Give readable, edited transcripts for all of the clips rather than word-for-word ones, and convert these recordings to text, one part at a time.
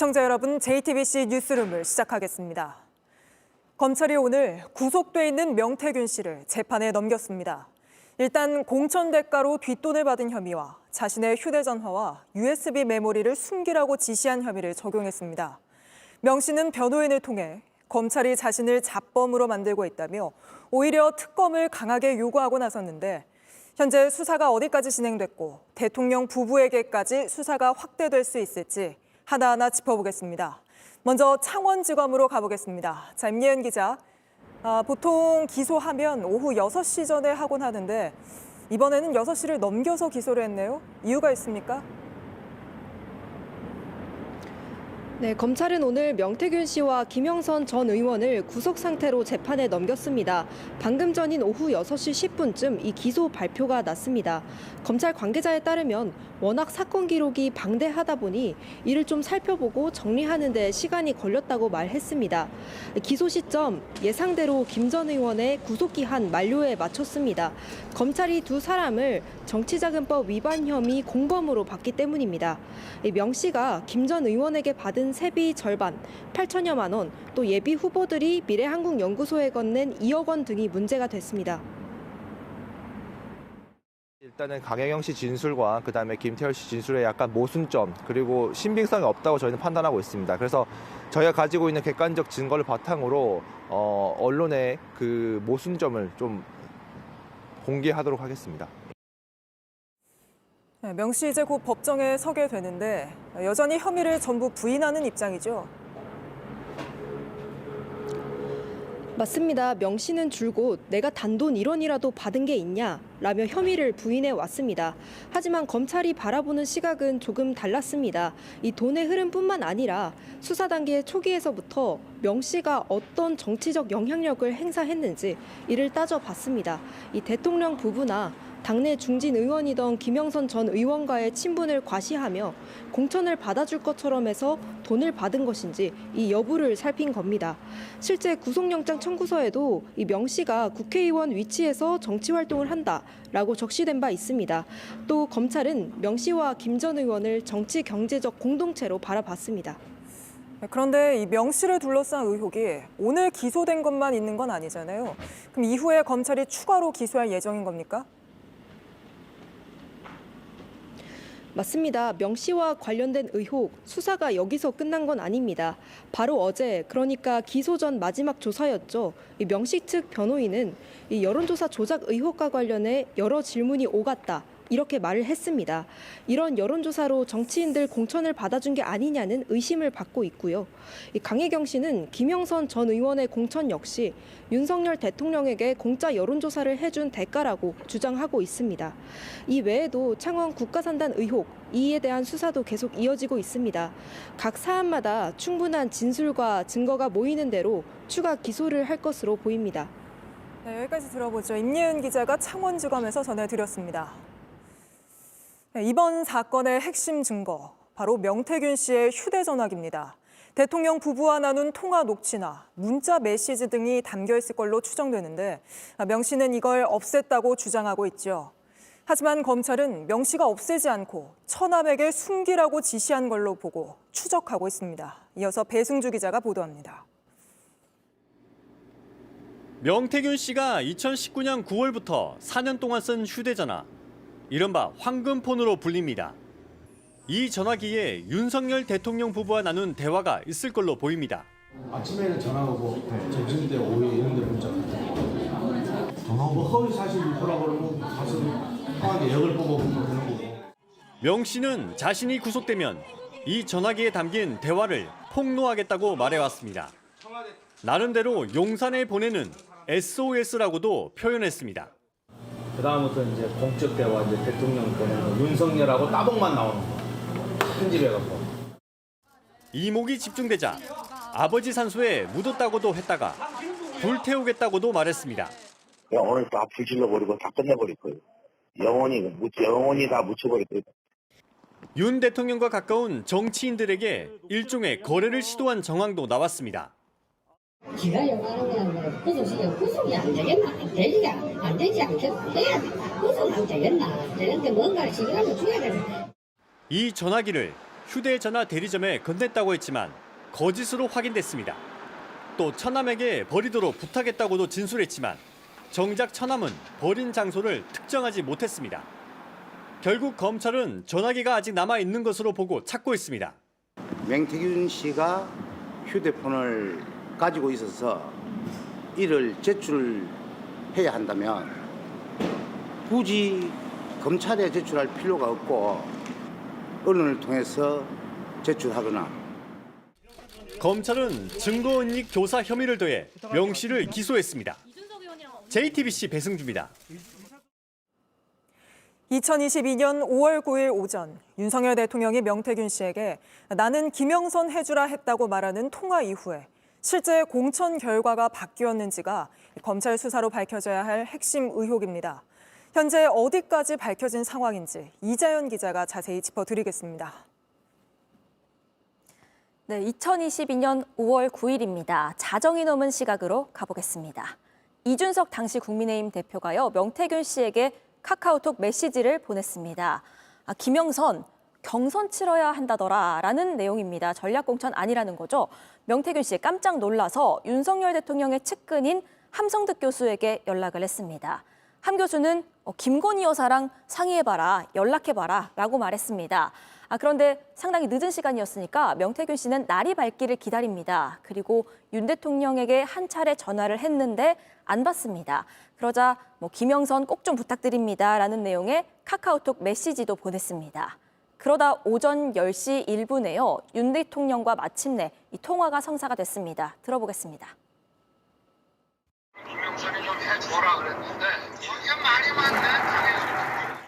시청자 여러분, JTBC 뉴스룸을 시작하겠습니다. 검찰이 오늘 구속돼 있는 명태균 씨를 재판에 넘겼습니다. 일단 공천 대가로 뒷돈을 받은 혐의와 자신의 휴대전화와 USB 메모리를 숨기라고 지시한 혐의를 적용했습니다. 명 씨는 변호인을 통해 검찰이 자신을 잡범으로 만들고 있다며 오히려 특검을 강하게 요구하고 나섰는데 현재 수사가 어디까지 진행됐고 대통령 부부에게까지 수사가 확대될 수 있을지 하나하나 짚어보겠습니다. 먼저 창원지검으로 가보겠습니다. 자, 임예은 기자. 보통 기소하면 오후 6시 전에 하곤 하는데 이번에는 6시를 넘겨서 기소를 했네요. 이유가 있습니까? 네, 검찰은 오늘 명태균 씨와 김영선 전 의원을 구속 상태로 재판에 넘겼습니다. 방금 전인 오후 6시 10분쯤 이 기소 발표가 났습니다. 검찰 관계자에 따르면 워낙 사건 기록이 방대하다 보니 이를 좀 살펴보고 정리하는 데 시간이 걸렸다고 말했습니다. 기소 시점 예상대로 김 전 의원의 구속기한 만료에 맞췄습니다. 검찰이 두 사람을 정치자금법 위반 혐의 공범으로 봤기 때문입니다. 명 씨가 김 전 의원에게 받은 세비 절반, 8천여만 원, 또 예비 후보들이 미래한국연구소에 건넨 2억 원 등이 문제가 됐습니다. 일단은 강혜경 씨 진술과 그다음에 김태열 씨 진술에 약간 모순점 그리고 신빙성이 없다고 저희는 판단하고 있습니다. 그래서 저희가 가지고 있는 객관적 증거를 바탕으로 언론의 그 모순점을 좀 공개하도록 하겠습니다. 명 씨 이제 곧 법정에 서게 되는데 여전히 혐의를 전부 부인하는 입장이죠. 맞습니다. 명 씨는 줄곧 내가 단돈 1원이라도 받은 게 있냐? 라며 혐의를 부인해 왔습니다. 하지만 검찰이 바라보는 시각은 조금 달랐습니다. 이 돈의 흐름뿐만 아니라 수사 단계 초기에서부터 명 씨가 어떤 정치적 영향력을 행사했는지 이를 따져봤습니다. 이 대통령 부부나 당내 중진 의원이던 김영선 전 의원과의 친분을 과시하며 공천을 받아줄 것처럼 해서 돈을 받은 것인지 이 여부를 살핀 겁니다. 실제 구속영장 청구서에도 이 명 씨가 국회의원 위치에서 정치활동을 한다라고 적시된 바 있습니다. 또 검찰은 명 씨와 김 전 의원을 정치 경제적 공동체로 바라봤습니다. 그런데 이 명 씨를 둘러싼 의혹이 오늘 기소된 것만 있는 건 아니잖아요. 그럼 이후에 검찰이 추가로 기소할 예정인 겁니까? 맞습니다. 명 씨와 관련된 의혹, 수사가 여기서 끝난 건 아닙니다. 바로 어제, 그러니까 기소 전 마지막 조사였죠. 이 명 씨 측 변호인은 이 여론조사 조작 의혹과 관련해 여러 질문이 오갔다. 이렇게 말을 했습니다. 이런 여론조사로 정치인들 공천을 받아준 게 아니냐는 의심을 받고 있고요. 이 강혜경 씨는 김영선 전 의원의 공천 역시 윤석열 대통령에게 공짜 여론조사를 해준 대가라고 주장하고 있습니다. 이 외에도 창원 국가산단 의혹, 이에 대한 수사도 계속 이어지고 있습니다. 각 사안마다 충분한 진술과 증거가 모이는 대로 추가 기소를 할 것으로 보입니다. 네, 여기까지 들어보죠. 임예은 기자가 창원지검에서 전해드렸습니다. 네, 이번 사건의 핵심 증거, 바로 명태균 씨의 휴대전화기입니다. 대통령 부부와 나눈 통화 녹취나 문자 메시지 등이 담겨 있을 걸로 추정되는데 명 씨는 이걸 없앴다고 주장하고 있죠. 하지만 검찰은 명 씨가 없애지 않고 처남에게 숨기라고 지시한 걸로 보고 추적하고 있습니다. 이어서 배승주 기자가 보도합니다. 명태균 씨가 2019년 9월부터 4년 동안 쓴 휴대전화, 이른바 황금폰으로 불립니다. 이 전화기에 윤석열 대통령 부부와 나눈 대화가 있을 걸로 보입니다. 아침에는 전화 오고 점심때 오후에 이런 데 문자 전화 오고 허위 사실 유포라고 그러면 사실 통화기 역을 보고 보면 되는 거고. 명 씨는 자신이 구속되면 이 전화기에 담긴 대화를 폭로하겠다고 말해왔습니다. 나름대로 용산에 보내는 SOS라고도 표현했습니다. 그다음부터 이제 공적 대화 이제 대통령 보내는 윤석열하고 따봉만 나오는 거. 편집해갖고. 이목이 집중되자 아버지 산소에 묻었다고도 했다가 불태우겠다고도 말했습니다. 오늘 다 불질러버리고 다 끝내버릴 거예요. 영원히 다 묻혀버릴 거예요. 윤 대통령과 가까운 정치인들에게 일종의 거래를 시도한 정황도 나왔습니다. 지가 영화는 건 구속이 안 되겠나? 안 되지 않겠나? 해야 구속 안 되겠나? 되는데 뭔가를 지금 줘야 되는데. 이 전화기를 휴대전화 대리점에 건넸다고 했지만 거짓으로 확인됐습니다. 또 처남에게 버리도록 부탁했다고도 진술했지만 정작 처남은 버린 장소를 특정하지 못했습니다. 결국 검찰은 전화기가 아직 남아있는 것으로 보고 찾고 있습니다. 명태균 씨가 휴대폰을 가지고 있어서 이를 제출해야 한다면 굳이 검찰에 제출할 필요가 없고 언론을 통해서 제출하거나 검찰은 증거은닉 교사 혐의를 더해 명 씨를 기소했습니다. JTBC 배승주입니다. 2022년 5월 9일 오전 윤석열 대통령이 명태균 씨에게 나는 김영선 해주라 했다고 말하는 통화 이후에 실제 공천 결과가 바뀌었는지가 검찰 수사로 밝혀져야 할 핵심 의혹입니다. 현재 어디까지 밝혀진 상황인지 이자연 기자가 자세히 짚어드리겠습니다. 네, 2022년 5월 9일입니다. 자정이 넘은 시각으로 가보겠습니다. 이준석 당시 국민의힘 대표가요, 명태균 씨에게 카카오톡 메시지를 보냈습니다. 김영선, 경선 치러야 한다더라 라는 내용입니다. 전략공천 아니라는 거죠. 명태균 씨 깜짝 놀라서 윤석열 대통령의 측근인 함성득 교수에게 연락을 했습니다. 함 교수는 김건희 여사랑 상의해봐라, 연락해봐라 라고 말했습니다. 그런데 상당히 늦은 시간이었으니까 명태균 씨는 날이 밝기를 기다립니다. 그리고 윤 대통령에게 한 차례 전화를 했는데 안 받습니다. 그러자 김영선 꼭 좀 부탁드립니다 라는 내용의 카카오톡 메시지도 보냈습니다. 그러다 오전 10시 1분에요. 윤 대통령과 마침내 이 통화가 성사가 됐습니다. 들어보겠습니다. 김영선이 좀 해줘라 그랬는데 이게 말이 많네.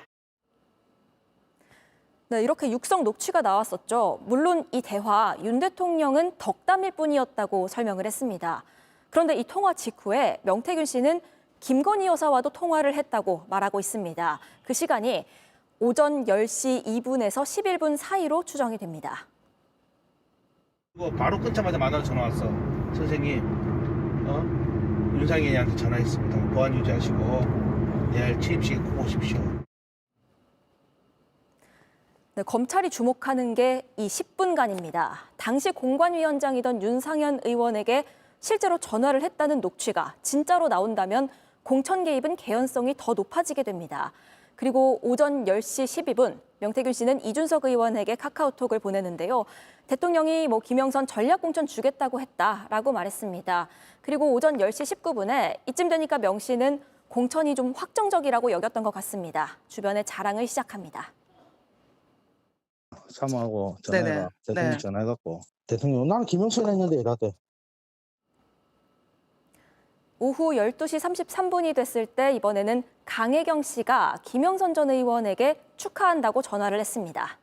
네, 이렇게 육성 녹취가 나왔었죠. 물론 이 대화 윤 대통령은 덕담일 뿐이었다고 설명을 했습니다. 그런데 이 통화 직후에 명태균 씨는 김건희 여사와도 통화를 했다고 말하고 있습니다. 그 시간이 오전 10시 2분에서 11분 사이로 추정이 됩니다. 바로 끊자마자 만나러 전화 왔어. 선생님, 윤상현이한테 전화했습니다. 보안 유지하시고 내일 취임식에 꼭 오십시오. 네, 검찰이 주목하는 게 이 10분간입니다. 당시 공관위원장이던 윤상현 의원에게 실제로 전화를 했다는 녹취가 진짜로 나온다면 공천 개입은 개연성이 더 높아지게 됩니다. 그리고 오전 10시 12분 명태균 씨는 이준석 의원에게 카카오톡을 보내는데요. 대통령이 김영선 전략공천 주겠다고 했다라고 말했습니다. 그리고 오전 10시 19분에 이쯤 되니까 명 씨는 공천이 좀 확정적이라고 여겼던 것 같습니다. 주변에 자랑을 시작합니다. 사모하고 전화해라. 대통령 전화해갖고 대통령 나는 김영선 했는데 이라대. 오후 12시 33분이 됐을 때 이번에는 강혜경 씨가 김영선 전 의원에게 축하한다고 전화를 했습니다.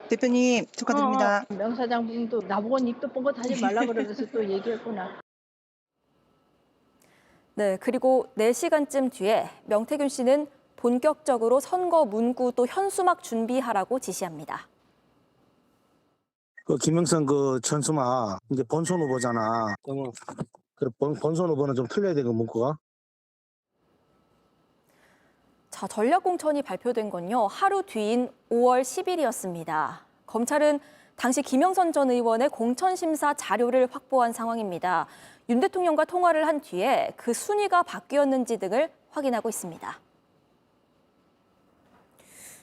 대표님 축하드립니다. 명 사장님도 나보고 입도 뻥긋 하지 말라 그러면서 또 얘기했구나. 네, 그리고 4시간쯤 뒤에 명태균 씨는 본격적으로 선거 문구 또 현수막 준비하라고 지시합니다. 그 김영선 그 전수막 이제 본선 후보잖아. 그 본선 후보는 좀 틀려야 되고 문구가. 자, 전략공천이 발표된 건요. 하루 뒤인 5월 10일이었습니다. 검찰은 당시 김영선 전 의원의 공천심사 자료를 확보한 상황입니다. 윤 대통령과 통화를 한 뒤에 그 순위가 바뀌었는지 등을 확인하고 있습니다.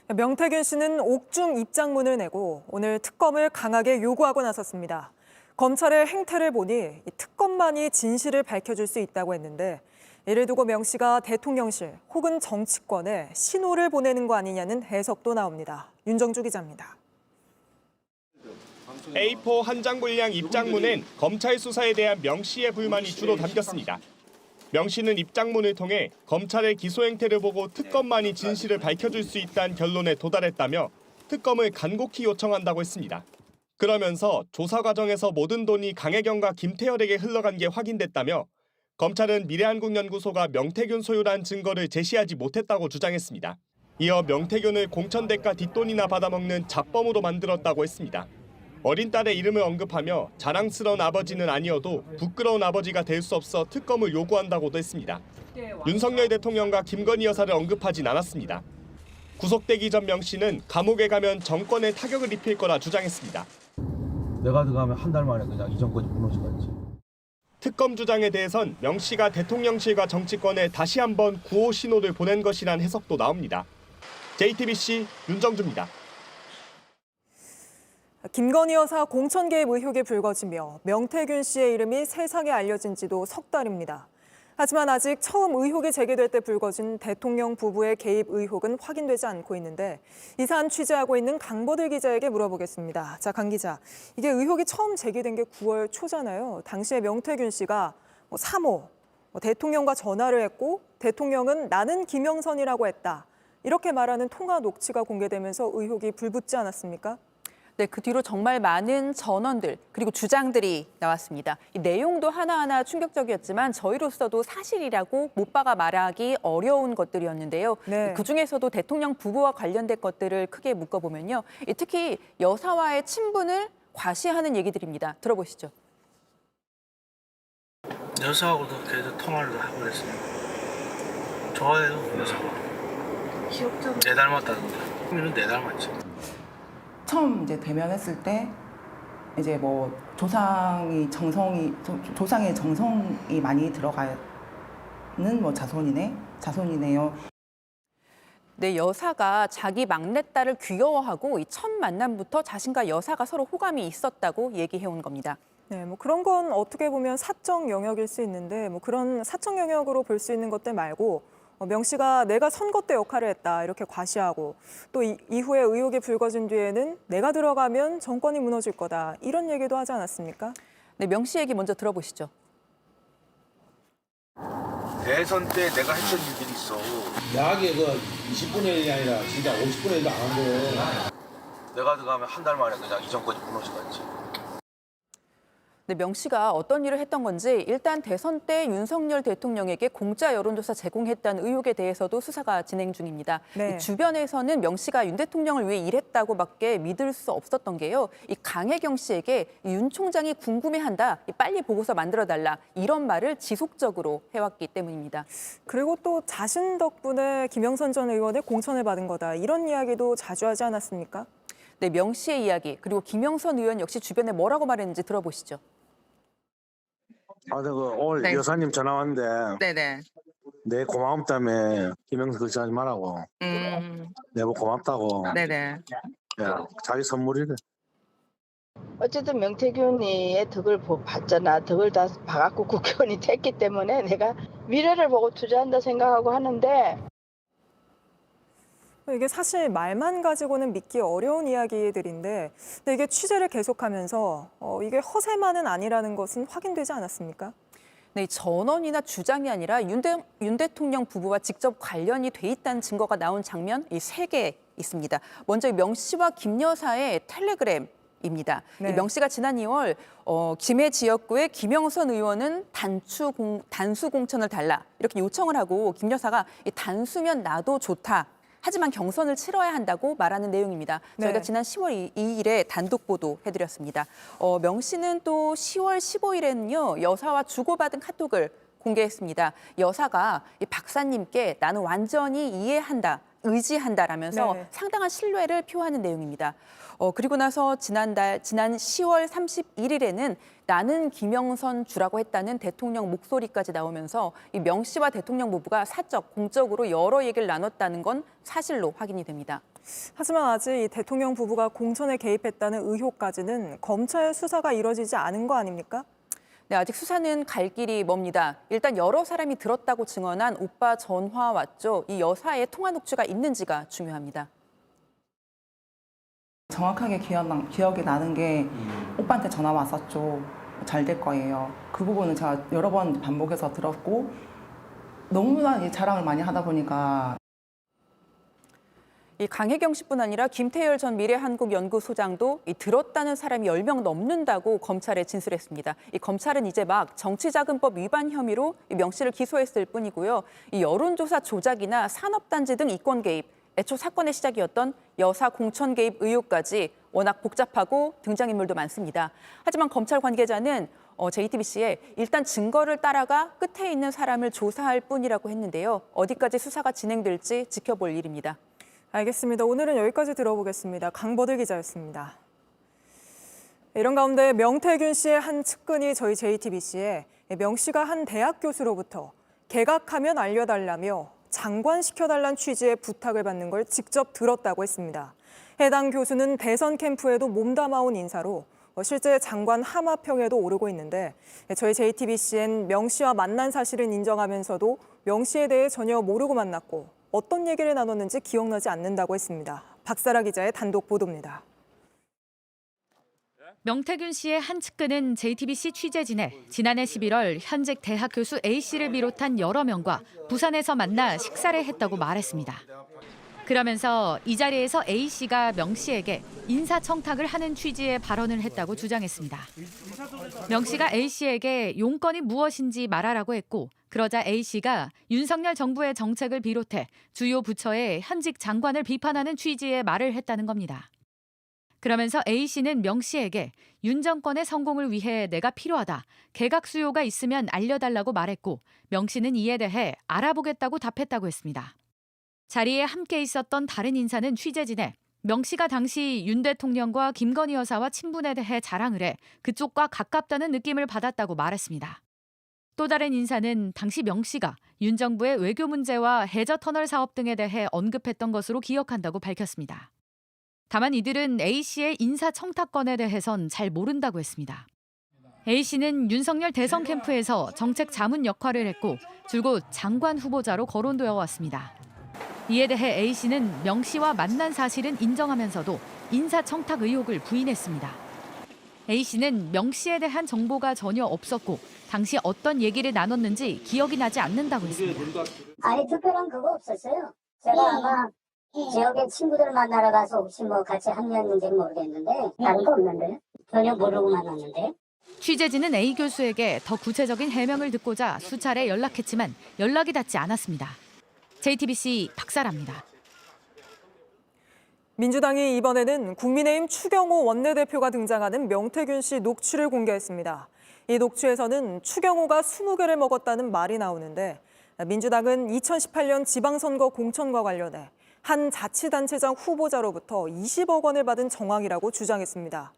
명태균 씨는 옥중 입장문을 내고 오늘 특검을 강하게 요구하고 나섰습니다. 검찰의 행태를 보니 특검만이 진실을 밝혀줄 수 있다고 했는데 이를 두고 명 씨가 대통령실 혹은 정치권에 신호를 보내는 거 아니냐는 해석도 나옵니다. 윤정주 기자입니다. A4 한 장 분량 입장문엔 검찰 수사에 대한 명 씨의 불만이 주로 담겼습니다. 명 씨는 입장문을 통해 검찰의 기소 행태를 보고 특검만이 진실을 밝혀줄 수 있다는 결론에 도달했다며 특검을 간곡히 요청한다고 했습니다. 그러면서 조사 과정에서 모든 돈이 강혜경과 김태열에게 흘러간 게 확인됐다며 검찰은 미래한국연구소가 명태균 소유란 증거를 제시하지 못했다고 주장했습니다. 이어 명태균을 공천 대가 뒷돈이나 받아먹는 잡범으로 만들었다고 했습니다. 어린 딸의 이름을 언급하며 자랑스러운 아버지는 아니어도 부끄러운 아버지가 될 수 없어 특검을 요구한다고도 했습니다. 윤석열 대통령과 김건희 여사를 언급하진 않았습니다. 구속되기 전 명 씨는 감옥에 가면 정권에 타격을 입힐 거라 주장했습니다. 내가 들어가면 한 달 만에 그냥 이 정권이 무너질 거지. 특검 주장에 대해선 명 씨가 대통령실과 정치권에 다시 한번 구호 신호를 보낸 것이란 해석도 나옵니다. JTBC 윤정주입니다. 김건희 여사 공천 개입 의혹이 불거지며 명태균 씨의 이름이 세상에 알려진 지도 석 달입니다. 하지만 아직 처음 의혹이 제기될 때 불거진 대통령 부부의 개입 의혹은 확인되지 않고 있는데 이 사안 취재하고 있는 강보들 기자에게 물어보겠습니다. 자, 강 기자, 이게 의혹이 처음 제기된 게 9월 초잖아요. 당시에 명태균 씨가 3호, 대통령과 전화를 했고 대통령은 나는 김영선이라고 했다. 이렇게 말하는 통화 녹취가 공개되면서 의혹이 불붙지 않았습니까? 네, 그 뒤로 정말 많은 전언들 그리고 주장들이 나왔습니다. 이 내용도 하나하나 충격적이었지만 저희로서도 사실이라고 못 박아 말하기 어려운 것들이었는데요. 네. 그중에서도 대통령 부부와 관련된 것들을 크게 묶어보면요. 특히 여사와의 친분을 과시하는 얘기들입니다. 들어보시죠. 여사하고도 계속 통화를 하고 그랬어요. 좋아해요, 여사가. 귀엽잖아. 내 닮았다던데. 이는 내 닮았지. 처음 이제 대면했을 때 이제 뭐 조상의 정성이 많이 들어가는 뭐 자손이네요. 네, 여사가 자기 막내딸을 귀여워하고 이 첫 만남부터 자신과 여사가 서로 호감이 있었다고 얘기해온 겁니다. 네, 뭐 그런 건 어떻게 보면 사적 영역일 수 있는데 뭐 그런 사적 영역으로 볼 수 있는 것들 말고 명 씨가 내가 선거 때 역할을 했다 이렇게 과시하고 또 이후에 의혹이 불거진 뒤에는 내가 들어가면 정권이 무너질 거다 이런 얘기도 하지 않았습니까? 네, 명 씨 얘기 먼저 들어보시죠. 대선 때 내가 했던 일들이 있어. 대학에 그 20분의 1이 아니라 진짜 50분의 1도 안 한 거예요. 내가 들어가면 한 달 만에 그냥 이 정권이 무너질 거지. 네, 명 씨가 어떤 일을 했던 건지 일단 대선 때 윤석열 대통령에게 공짜 여론조사 제공했다는 의혹에 대해서도 수사가 진행 중입니다. 네. 주변에서는 명 씨가 윤 대통령을 위해 일했다고밖에 믿을 수 없었던 게요. 이 강혜경 씨에게 윤 총장이 궁금해한다, 빨리 보고서 만들어달라 이런 말을 지속적으로 해왔기 때문입니다. 그리고 또 자신 덕분에 김영선 전 의원의 공천을 받은 거다 이런 이야기도 자주 하지 않았습니까? 네, 명 씨의 이야기 그리고 김영선 의원 역시 주변에 뭐라고 말했는지 들어보시죠. 오늘 네. 여사님 전화 왔는데 네네. 내 고마움 때문에 김영선 그렇게 하지 말라고. 내가 고맙다고. 네네. 야, 자기 선물이래. 어쨌든 명태균이의 덕을 봤잖아. 덕을 다 봐갖고 국회의원이 됐기 때문에 내가 미래를 보고 투자한다 생각하고 하는데 이게 사실 말만 가지고는 믿기 어려운 이야기들인데 근데 이게 취재를 계속하면서 이게 허세만은 아니라는 것은 확인되지 않았습니까? 네, 전언이나 주장이 아니라 윤 대통령 부부와 직접 관련이 돼 있다는 증거가 나온 장면 이 3개 있습니다. 먼저 명 씨와 김 여사의 텔레그램입니다. 네. 명 씨가 지난 2월 김해 지역구의 김영선 의원은 단수 공천을 달라 이렇게 요청을 하고 김 여사가 단수면 나도 좋다. 하지만 경선을 치러야 한다고 말하는 내용입니다. 저희가 네. 지난 10월 2일에 단독 보도해드렸습니다. 명 씨는 또 10월 15일에는요. 여사와 주고받은 카톡을 공개했습니다. 여사가 이 박사님께 나는 완전히 이해한다, 의지한다라면서 네. 상당한 신뢰를 표하는 내용입니다. 그리고 나서 지난 10월 31일에는 나는 김영선 주라고 했다는 대통령 목소리까지 나오면서 이 명 씨와 대통령 부부가 사적, 공적으로 여러 얘기를 나눴다는 건 사실로 확인이 됩니다. 하지만 아직 이 대통령 부부가 공천에 개입했다는 의혹까지는 검찰 수사가 이뤄지지 않은 거 아닙니까? 네, 아직 수사는 갈 길이 멉니다. 일단 여러 사람이 들었다고 증언한 오빠 전화 왔죠. 이 여사의 통화 녹취가 있는지가 중요합니다. 정확하게 기억이 나는 게 오빠한테 전화 왔었죠. 잘 될 거예요. 그 부분은 제가 여러 번 반복해서 들었고 너무나 자랑을 많이 하다 보니까 이 강혜경 씨뿐 아니라 김태열 전 미래한국연구소장도 들었다는 사람이 10명 넘는다고 검찰에 진술했습니다. 이 검찰은 이제 막 정치자금법 위반 혐의로 명 씨를 기소했을 뿐이고요. 이 여론조사 조작이나 산업단지 등 이권 개입, 애초 사건의 시작이었던 여사 공천 개입 의혹까지 워낙 복잡하고 등장인물도 많습니다. 하지만 검찰 관계자는 JTBC에 일단 증거를 따라가 끝에 있는 사람을 조사할 뿐이라고 했는데요. 어디까지 수사가 진행될지 지켜볼 일입니다. 알겠습니다. 오늘은 여기까지 들어보겠습니다. 강버들 기자였습니다. 이런 가운데 명태균 씨의 한 측근이 저희 JTBC에 명 씨가 한 대학 교수로부터 개각하면 알려달라며 장관시켜달란 취지의 부탁을 받는 걸 직접 들었다고 했습니다. 해당 교수는 대선 캠프에도 몸담아온 인사로 실제 장관 하마평에도 오르고 있는데 저희 JTBC엔 명 씨와 만난 사실은 인정하면서도 명 씨에 대해 전혀 모르고 만났고 어떤 얘기를 나눴는지 기억나지 않는다고 했습니다. 박사라 기자의 단독 보도입니다. 명태균 씨의 한 측근은 JTBC 취재진에 지난해 11월 현직 대학 교수 A 씨를 비롯한 여러 명과 부산에서 만나 식사를 했다고 말했습니다. 그러면서 이 자리에서 A 씨가 명 씨에게 인사청탁을 하는 취지의 발언을 했다고 주장했습니다. 명 씨가 A 씨에게 용건이 무엇인지 말하라고 했고 그러자 A 씨가 윤석열 정부의 정책을 비롯해 주요 부처의 현직 장관을 비판하는 취지의 말을 했다는 겁니다. 그러면서 A 씨는 명 씨에게 윤 정권의 성공을 위해 내가 필요하다. 개각 수요가 있으면 알려달라고 말했고 명 씨는 이에 대해 알아보겠다고 답했다고 했습니다. 자리에 함께 있었던 다른 인사는 취재진에 명 씨가 당시 윤 대통령과 김건희 여사와 친분에 대해 자랑을 해 그쪽과 가깝다는 느낌을 받았다고 말했습니다. 또 다른 인사는 당시 명 씨가 윤 정부의 외교 문제와 해저터널 사업 등에 대해 언급했던 것으로 기억한다고 밝혔습니다. 다만 이들은 A 씨의 인사청탁건에 대해선 잘 모른다고 했습니다. A 씨는 윤석열 대선 캠프에서 정책 자문 역할을 했고 줄곧 장관 후보자로 거론되어 왔습니다. 이에 대해 A 씨는 명 씨와 만난 사실은 인정하면서도 인사청탁 의혹을 부인했습니다. A 씨는 명 씨에 대한 정보가 전혀 없었고 당시 어떤 얘기를 나눴는지 기억이 나지 않는다고 했습니다. 아니 특별한 그거 없었어요. 제가 아마 지역에 친구들 만나러 가서 혹시 뭐 같이 합류했는지는 모르겠는데 다른 거 없는데 전혀 모르고 만났는데. 취재진은 A 교수에게 더 구체적인 해명을 듣고자 수차례 연락했지만 연락이 닿지 않았습니다. JTBC 박사라입니다. 민주당이 이번에는 국민의힘 추경호 원내대표가 등장하는 명태균 씨 녹취를 공개했습니다. 이 녹취에서는 추경호가 20개를 먹었다는 말이 나오는데 민주당은 2018년 지방선거 공천과 관련해 한 자치단체장 후보자로부터 20억 원을 받은 정황이라고 주장했습니다.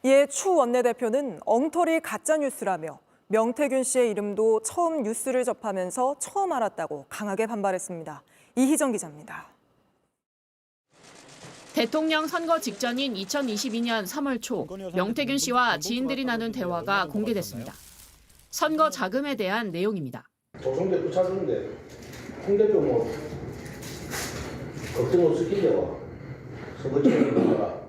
이에 추 원내대표는 엉터리 가짜뉴스라며 명태균 씨의 이름도 처음 뉴스를 접하면서 처음 알았다고 강하게 반발했습니다. 이희정 기자입니다. 대통령 선거 직전인 2022년 3월 초 명태균 씨와 지인들이 나눈 대화가 공개됐습니다. 선거 자금에 대한 내용입니다. 조성 대표 찾았는데 홍 대표 뭐 걱정 없이 끼려고 선거철에다가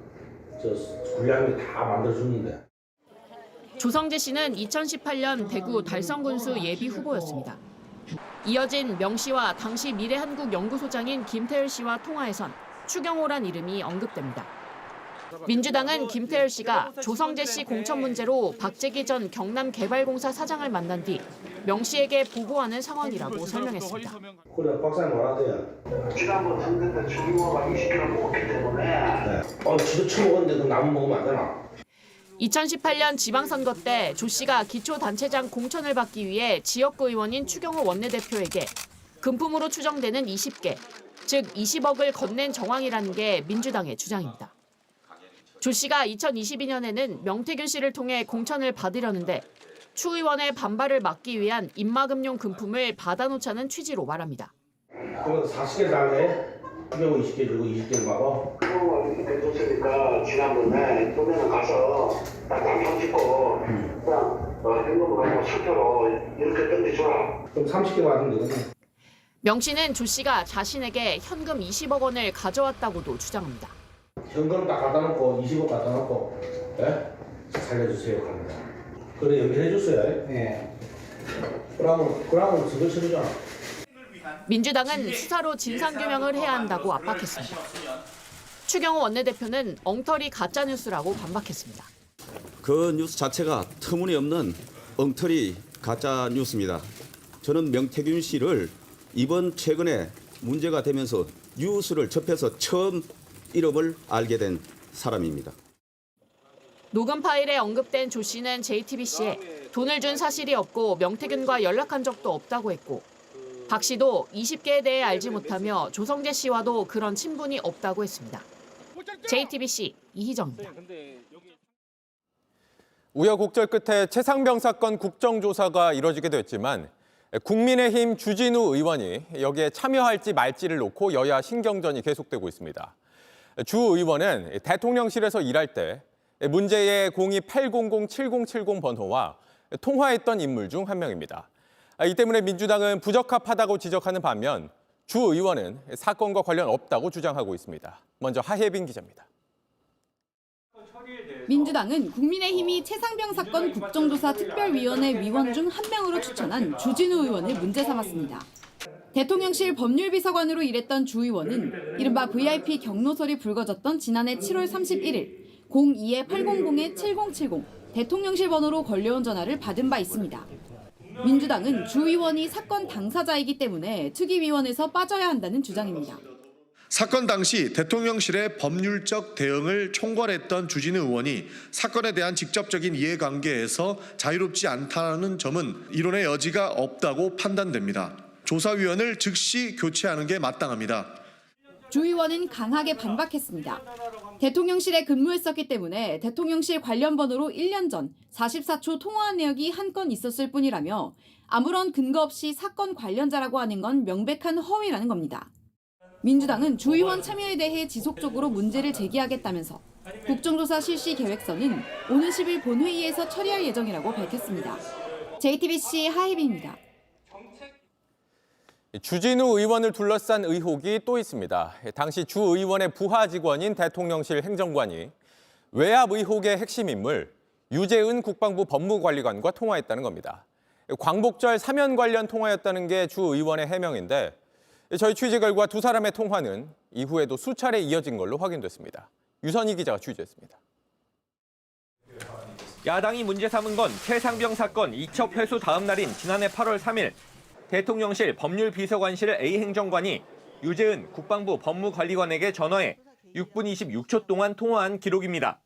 저 분량이 다 만들어주는데. 조성재 씨는 2018년 대구 달성군수 예비 후보였습니다. 이어진 명 씨와 당시 미래한국연구소장인 김태열 씨와 통화에선 추경호란 이름이 언급됩니다. 민주당은 김태열 씨가 조성재 씨 공천 문제로 박재기 전 경남개발공사 사장을 만난 뒤 명 씨에게 보고하는 상황이라고 설명했습니다. 그래 박사님 뭐라대요? 지난번 선거 때 추경호가 20kg 먹었기 때문에 지도 처먹었는데 그 남은 먹으면 안 되나? 2018년 지방선거 때 조 씨가 기초단체장 공천을 받기 위해 지역구 의원인 추경호 원내대표에게 금품으로 추정되는 20개, 즉 20억을 건넨 정황이라는 게 민주당의 주장입니다. 조 씨가 2022년에는 명태균 씨를 통해 공천을 받으려는데 추 의원의 반발을 막기 위한 입막음용 금품을 받아놓자는 취지로 말합니다. 그럼 40개 달래? 추경호 20개 주고 20개를 받아? 추경호가 20개 줬으니까 지난번에 도면에 가서 남편 찍고 그냥 현금으로 아니고 수표로 이렇게 던져줘라. 그럼 30개 받으면 되겠네. 명 씨는 조 씨가 자신에게 현금 20억 원을 가져왔다고도 주장합니다. 현금 딱 갖다 놓고 20억 갖다 놓고 살려주세요 합니다. 그래 연결해 줬어요. 예. 그러면 저거 싫으잖아. 민주당은 수사로 진상규명을 해야 한다고 압박했습니다. 추경호 원내대표는 엉터리 가짜뉴스라고 반박했습니다. 그 뉴스 자체가 터무니없는 엉터리 가짜뉴스입니다. 저는 명태균 씨를 이번 최근에 문제가 되면서 뉴스를 접해서 처음 이름을 알게 된 사람입니다. 녹음 파일에 언급된 조 씨는 JTBC에 돈을 준 사실이 없고 명태균과 연락한 적도 없다고 했고 박 씨도 20개에 대해 알지 못하며 조성재 씨와도 그런 친분이 없다고 했습니다. JTBC 이희정입니다. 우여곡절 끝에 최상병 사건 국정조사가 이뤄지게 됐지만 국민의힘 주진우 의원이 여기에 참여할지 말지를 놓고 여야 신경전이 계속되고 있습니다. 주 의원은 대통령실에서 일할 때 문제의 02-800-7070 번호와 통화했던 인물 중 한 명입니다. 이 때문에 민주당은 부적합하다고 지적하는 반면 주 의원은 사건과 관련 없다고 주장하고 있습니다. 먼저 하혜빈 기자입니다. 민주당은 국민의힘이 최상병 사건 국정조사 특별위원회 위원 중 한 명으로 추천한 주진우 의원을 문제 삼았습니다. 대통령실 법률비서관으로 일했던 주 의원은 이른바 VIP 경로설이 불거졌던 지난해 7월 31일 02-800-7070 대통령실 번호로 걸려온 전화를 받은 바 있습니다. 민주당은 주 의원이 사건 당사자이기 때문에 특위위원회에서 빠져야 한다는 주장입니다. 사건 당시 대통령실의 법률적 대응을 총괄했던 주진우 의원이 사건에 대한 직접적인 이해관계에서 자유롭지 않다는 점은 이론의 여지가 없다고 판단됩니다. 조사위원을 즉시 교체하는 게 마땅합니다. 주 의원은 강하게 반박했습니다. 대통령실에 근무했었기 때문에 대통령실 관련 번호로 1년 전 44초 통화한 내역이 한 건 있었을 뿐이라며 아무런 근거 없이 사건 관련자라고 하는 건 명백한 허위라는 겁니다. 민주당은 주 의원 참여에 대해 지속적으로 문제를 제기하겠다면서 국정조사 실시 계획서는 오는 10일 본회의에서 처리할 예정이라고 밝혔습니다. JTBC 하혜빈입니다. 주진우 의원을 둘러싼 의혹이 또 있습니다. 당시 주 의원의 부하 직원인 대통령실 행정관이 외압 의혹의 핵심 인물 유재은 국방부 법무관리관과 통화했다는 겁니다. 광복절 사면 관련 통화였다는 게 주 의원의 해명인데 저희 취재 결과 두 사람의 통화는 이후에도 수차례 이어진 걸로 확인됐습니다. 유선희 기자가 취재했습니다. 야당이 문제 삼은 건 최상병 사건 이첩 회수 다음 날인 지난해 8월 3일 대통령실 법률비서관실 A 행정관이 유재은 국방부 법무관리관에게 전화해 6분 26초 동안 통화한 기록입니다.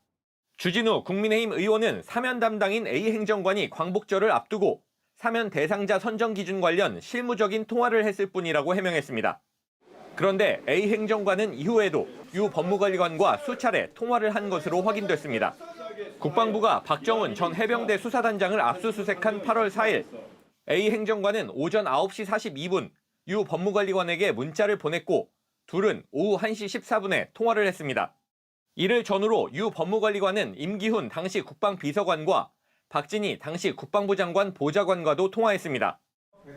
주진우 국민의힘 의원은 사면 담당인 A 행정관이 광복절을 앞두고 사면 대상자 선정 기준 관련 실무적인 통화를 했을 뿐이라고 해명했습니다. 그런데 A 행정관은 이후에도 유 법무관리관과 수차례 통화를 한 것으로 확인됐습니다. 국방부가 박정훈 전 해병대 수사단장을 압수수색한 8월 4일 A 행정관은 오전 9시 42분 유 법무관리관에게 문자를 보냈고 둘은 오후 1시 14분에 통화를 했습니다. 이를 전후로 유 법무관리관은 임기훈 당시 국방비서관과 박진희 당시 국방부 장관 보좌관과도 통화했습니다.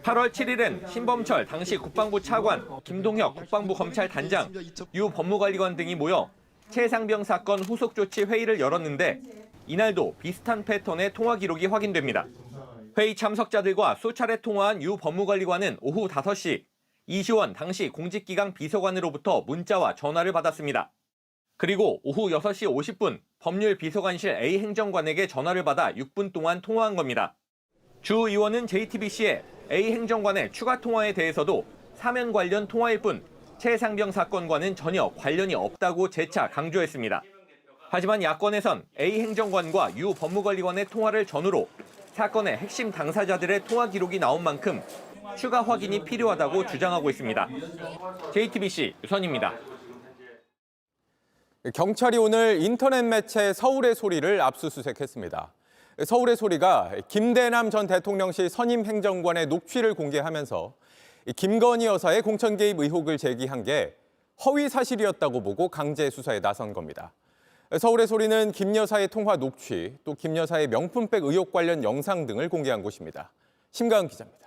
8월 7일은 신범철 당시 국방부 차관, 김동혁 국방부 검찰단장, 유 법무관리관 등이 모여 최상병 사건 후속 조치 회의를 열었는데 이날도 비슷한 패턴의 통화 기록이 확인됩니다. 회의 참석자들과 수차례 통화한 유 법무관리관은 오후 5시 이시원 당시 공직기강 비서관으로부터 문자와 전화를 받았습니다. 그리고 오후 6시 50분 법률비서관실 A 행정관에게 전화를 받아 6분 동안 통화한 겁니다. 주 의원은 JTBC에 A 행정관의 추가 통화에 대해서도 사면 관련 통화일 뿐 최상병 사건과는 전혀 관련이 없다고 재차 강조했습니다. 하지만 야권에선 A 행정관과 유 법무관리관의 통화를 전후로 사건의 핵심 당사자들의 통화 기록이 나온 만큼 추가 확인이 필요하다고 주장하고 있습니다. JTBC 유선입니다. 경찰이 오늘 인터넷 매체 서울의 소리를 압수수색했습니다. 서울의 소리가 김대남 전 대통령실 선임 행정관의 녹취를 공개하면서 김건희 여사의 공천 개입 의혹을 제기한 게 허위 사실이었다고 보고 강제 수사에 나선 겁니다. 서울의 소리는 김 여사의 통화 녹취, 또 김 여사의 명품백 의혹 관련 영상 등을 공개한 곳입니다. 심가은 기자입니다.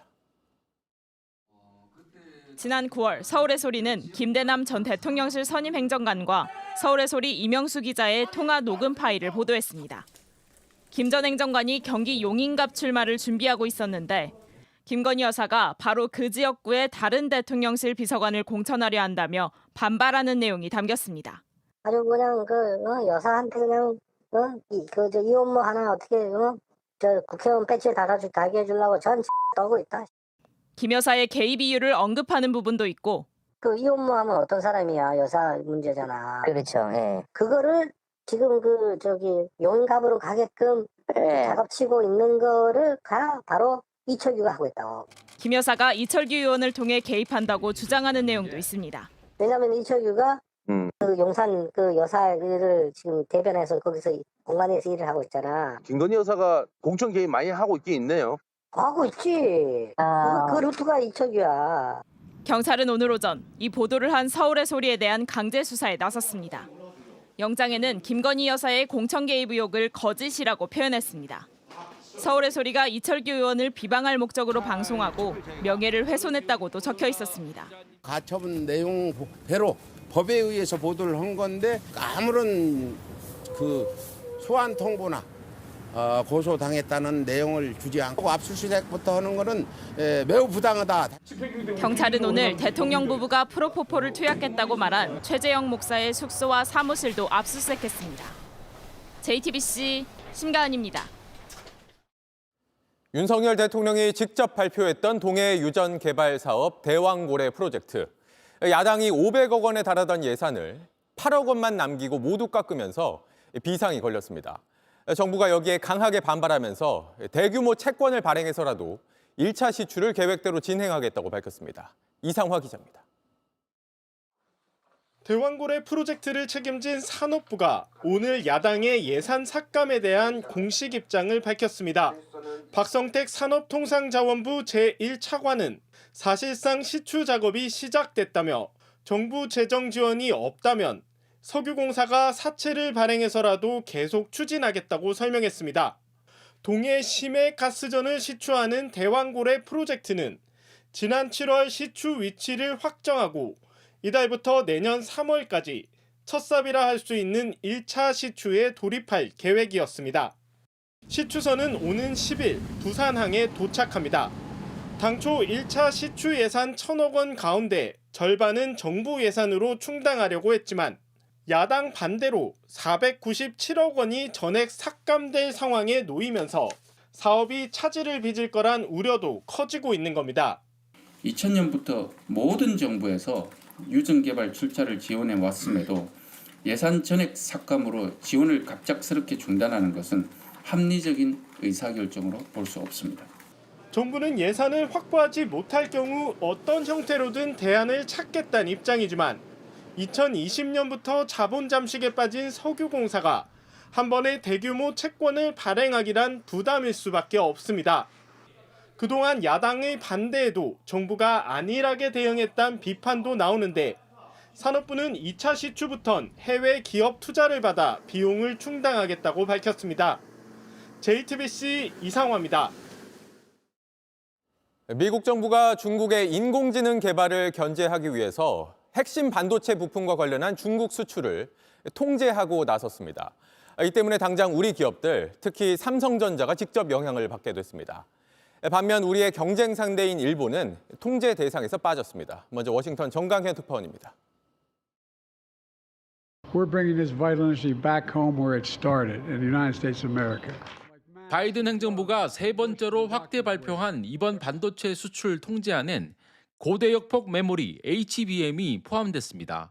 지난 9월 서울의 소리는 김대남 전 대통령실 선임 행정관과 서울의 소리 이명수 기자의 통화 녹음 파일을 보도했습니다. 김 전 행정관이 경기 용인갑 출마를 준비하고 있었는데 김건희 여사가 바로 그 지역구의 다른 대통령실 비서관을 공천하려 한다며 반발하는 내용이 담겼습니다. 아주 그냥 여사한테 그냥 이 업무 하나 어떻게 저 국회의원 배지에 달게 해주려고 전 떠고 있다. 김 여사의 개입 이유를 언급하는 부분도 있고 이 업무하면 어떤 사람이야 여사 문제잖아. 그렇죠. 예. 그거를 지금 용인갑으로 가게끔 작업치고 있는 거를 바로 이철규가 하고 있다고. 김 여사가 이철규 의원을 통해 개입한다고 주장하는 내용도 있습니다. 왜냐하면 이철규가 그 용산 그 여사를 지금 대변해서 거기서 공간에서 일을 하고 있잖아. 김건희 여사가 공천 개입 많이 하고 있긴 있네요. 하고 있지. 그 루트가 이철규야. 경찰은 오늘 오전 이 보도를 한 서울의 소리에 대한 강제 수사에 나섰습니다. 영장에는 김건희 여사의 공천 개입 의혹을 거짓이라고 표현했습니다. 서울의 소리가 이철규 의원을 비방할 목적으로 방송하고 명예를 훼손했다고도 적혀 있었습니다. 가처분 내용대로 법에 의해서 보도를 한 건데 아무런 그 소환 통보나 고소당했다는 내용을 주지 않고 압수수색부터 하는 것은 매우 부당하다. 경찰은 오늘 대통령 부부가 프로포폴을 투약했다고 말한 최재형 목사의 숙소와 사무실도 압수수색했습니다. JTBC 심가은입니다. 윤석열 대통령이 직접 발표했던 동해 유전 개발 사업 대왕고래 프로젝트. 야당이 500억 원에 달하던 예산을 8억 원만 남기고 모두 깎으면서 비상이 걸렸습니다. 정부가 여기에 강하게 반발하면서 대규모 채권을 발행해서라도 1차 시추를 계획대로 진행하겠다고 밝혔습니다. 이상화 기자입니다. 대왕고래 프로젝트를 책임진 산업부가 오늘 야당의 예산 삭감에 대한 공식 입장을 밝혔습니다. 박성택 산업통상자원부 제1차관은 사실상 시추 작업이 시작됐다며 정부 재정 지원이 없다면 석유공사가 사채를 발행해서라도 계속 추진하겠다고 설명했습니다. 동해 심해 가스전을 시추하는 대왕고래 프로젝트는 지난 7월 시추 위치를 확정하고 이달부터 내년 3월까지 첫삽이라 할 수 있는 1차 시추에 돌입할 계획이었습니다. 시추선은 오는 10일 부산항에 도착합니다. 당초 1차 시추 예산 1,000억 원 가운데 절반은 정부 예산으로 충당하려고 했지만 야당 반대로 497억 원이 전액 삭감될 상황에 놓이면서 사업이 차질을 빚을 거란 우려도 커지고 있는 겁니다. 2000년부터 모든 정부에서 유전개발 출자를 지원해 왔음에도 예산 전액 삭감으로 지원을 갑작스럽게 중단하는 것은 합리적인 의사결정으로 볼 수 없습니다. 정부는 예산을 확보하지 못할 경우 어떤 형태로든 대안을 찾겠다는 입장이지만 2020년부터 자본 잠식에 빠진 석유공사가 한 번에 대규모 채권을 발행하기란 부담일 수밖에 없습니다. 그동안 야당의 반대에도 정부가 안일하게 대응했다는 비판도 나오는데 산업부는 2차 시추부턴 해외 기업 투자를 받아 비용을 충당하겠다고 밝혔습니다. JTBC 이상화입니다. 미국 정부가 중국의 인공지능 개발을 견제하기 위해서 핵심 반도체 부품과 관련한 중국 수출을 통제하고 나섰습니다. 이 때문에 당장 우리 기업들, 특히 삼성전자가 직접 영향을 받게 됐습니다. 반면 우리의 경쟁 상대인 일본은 통제 대상에서 빠졌습니다. 먼저 워싱턴 정강현 특파원입니다. We're bringing this vital industry back home where it started, in the United States of America. 바이든 행정부가 세 번째로 확대 발표한 이번 반도체 수출 통제안엔 고대역폭 메모리 HBM이 포함됐습니다.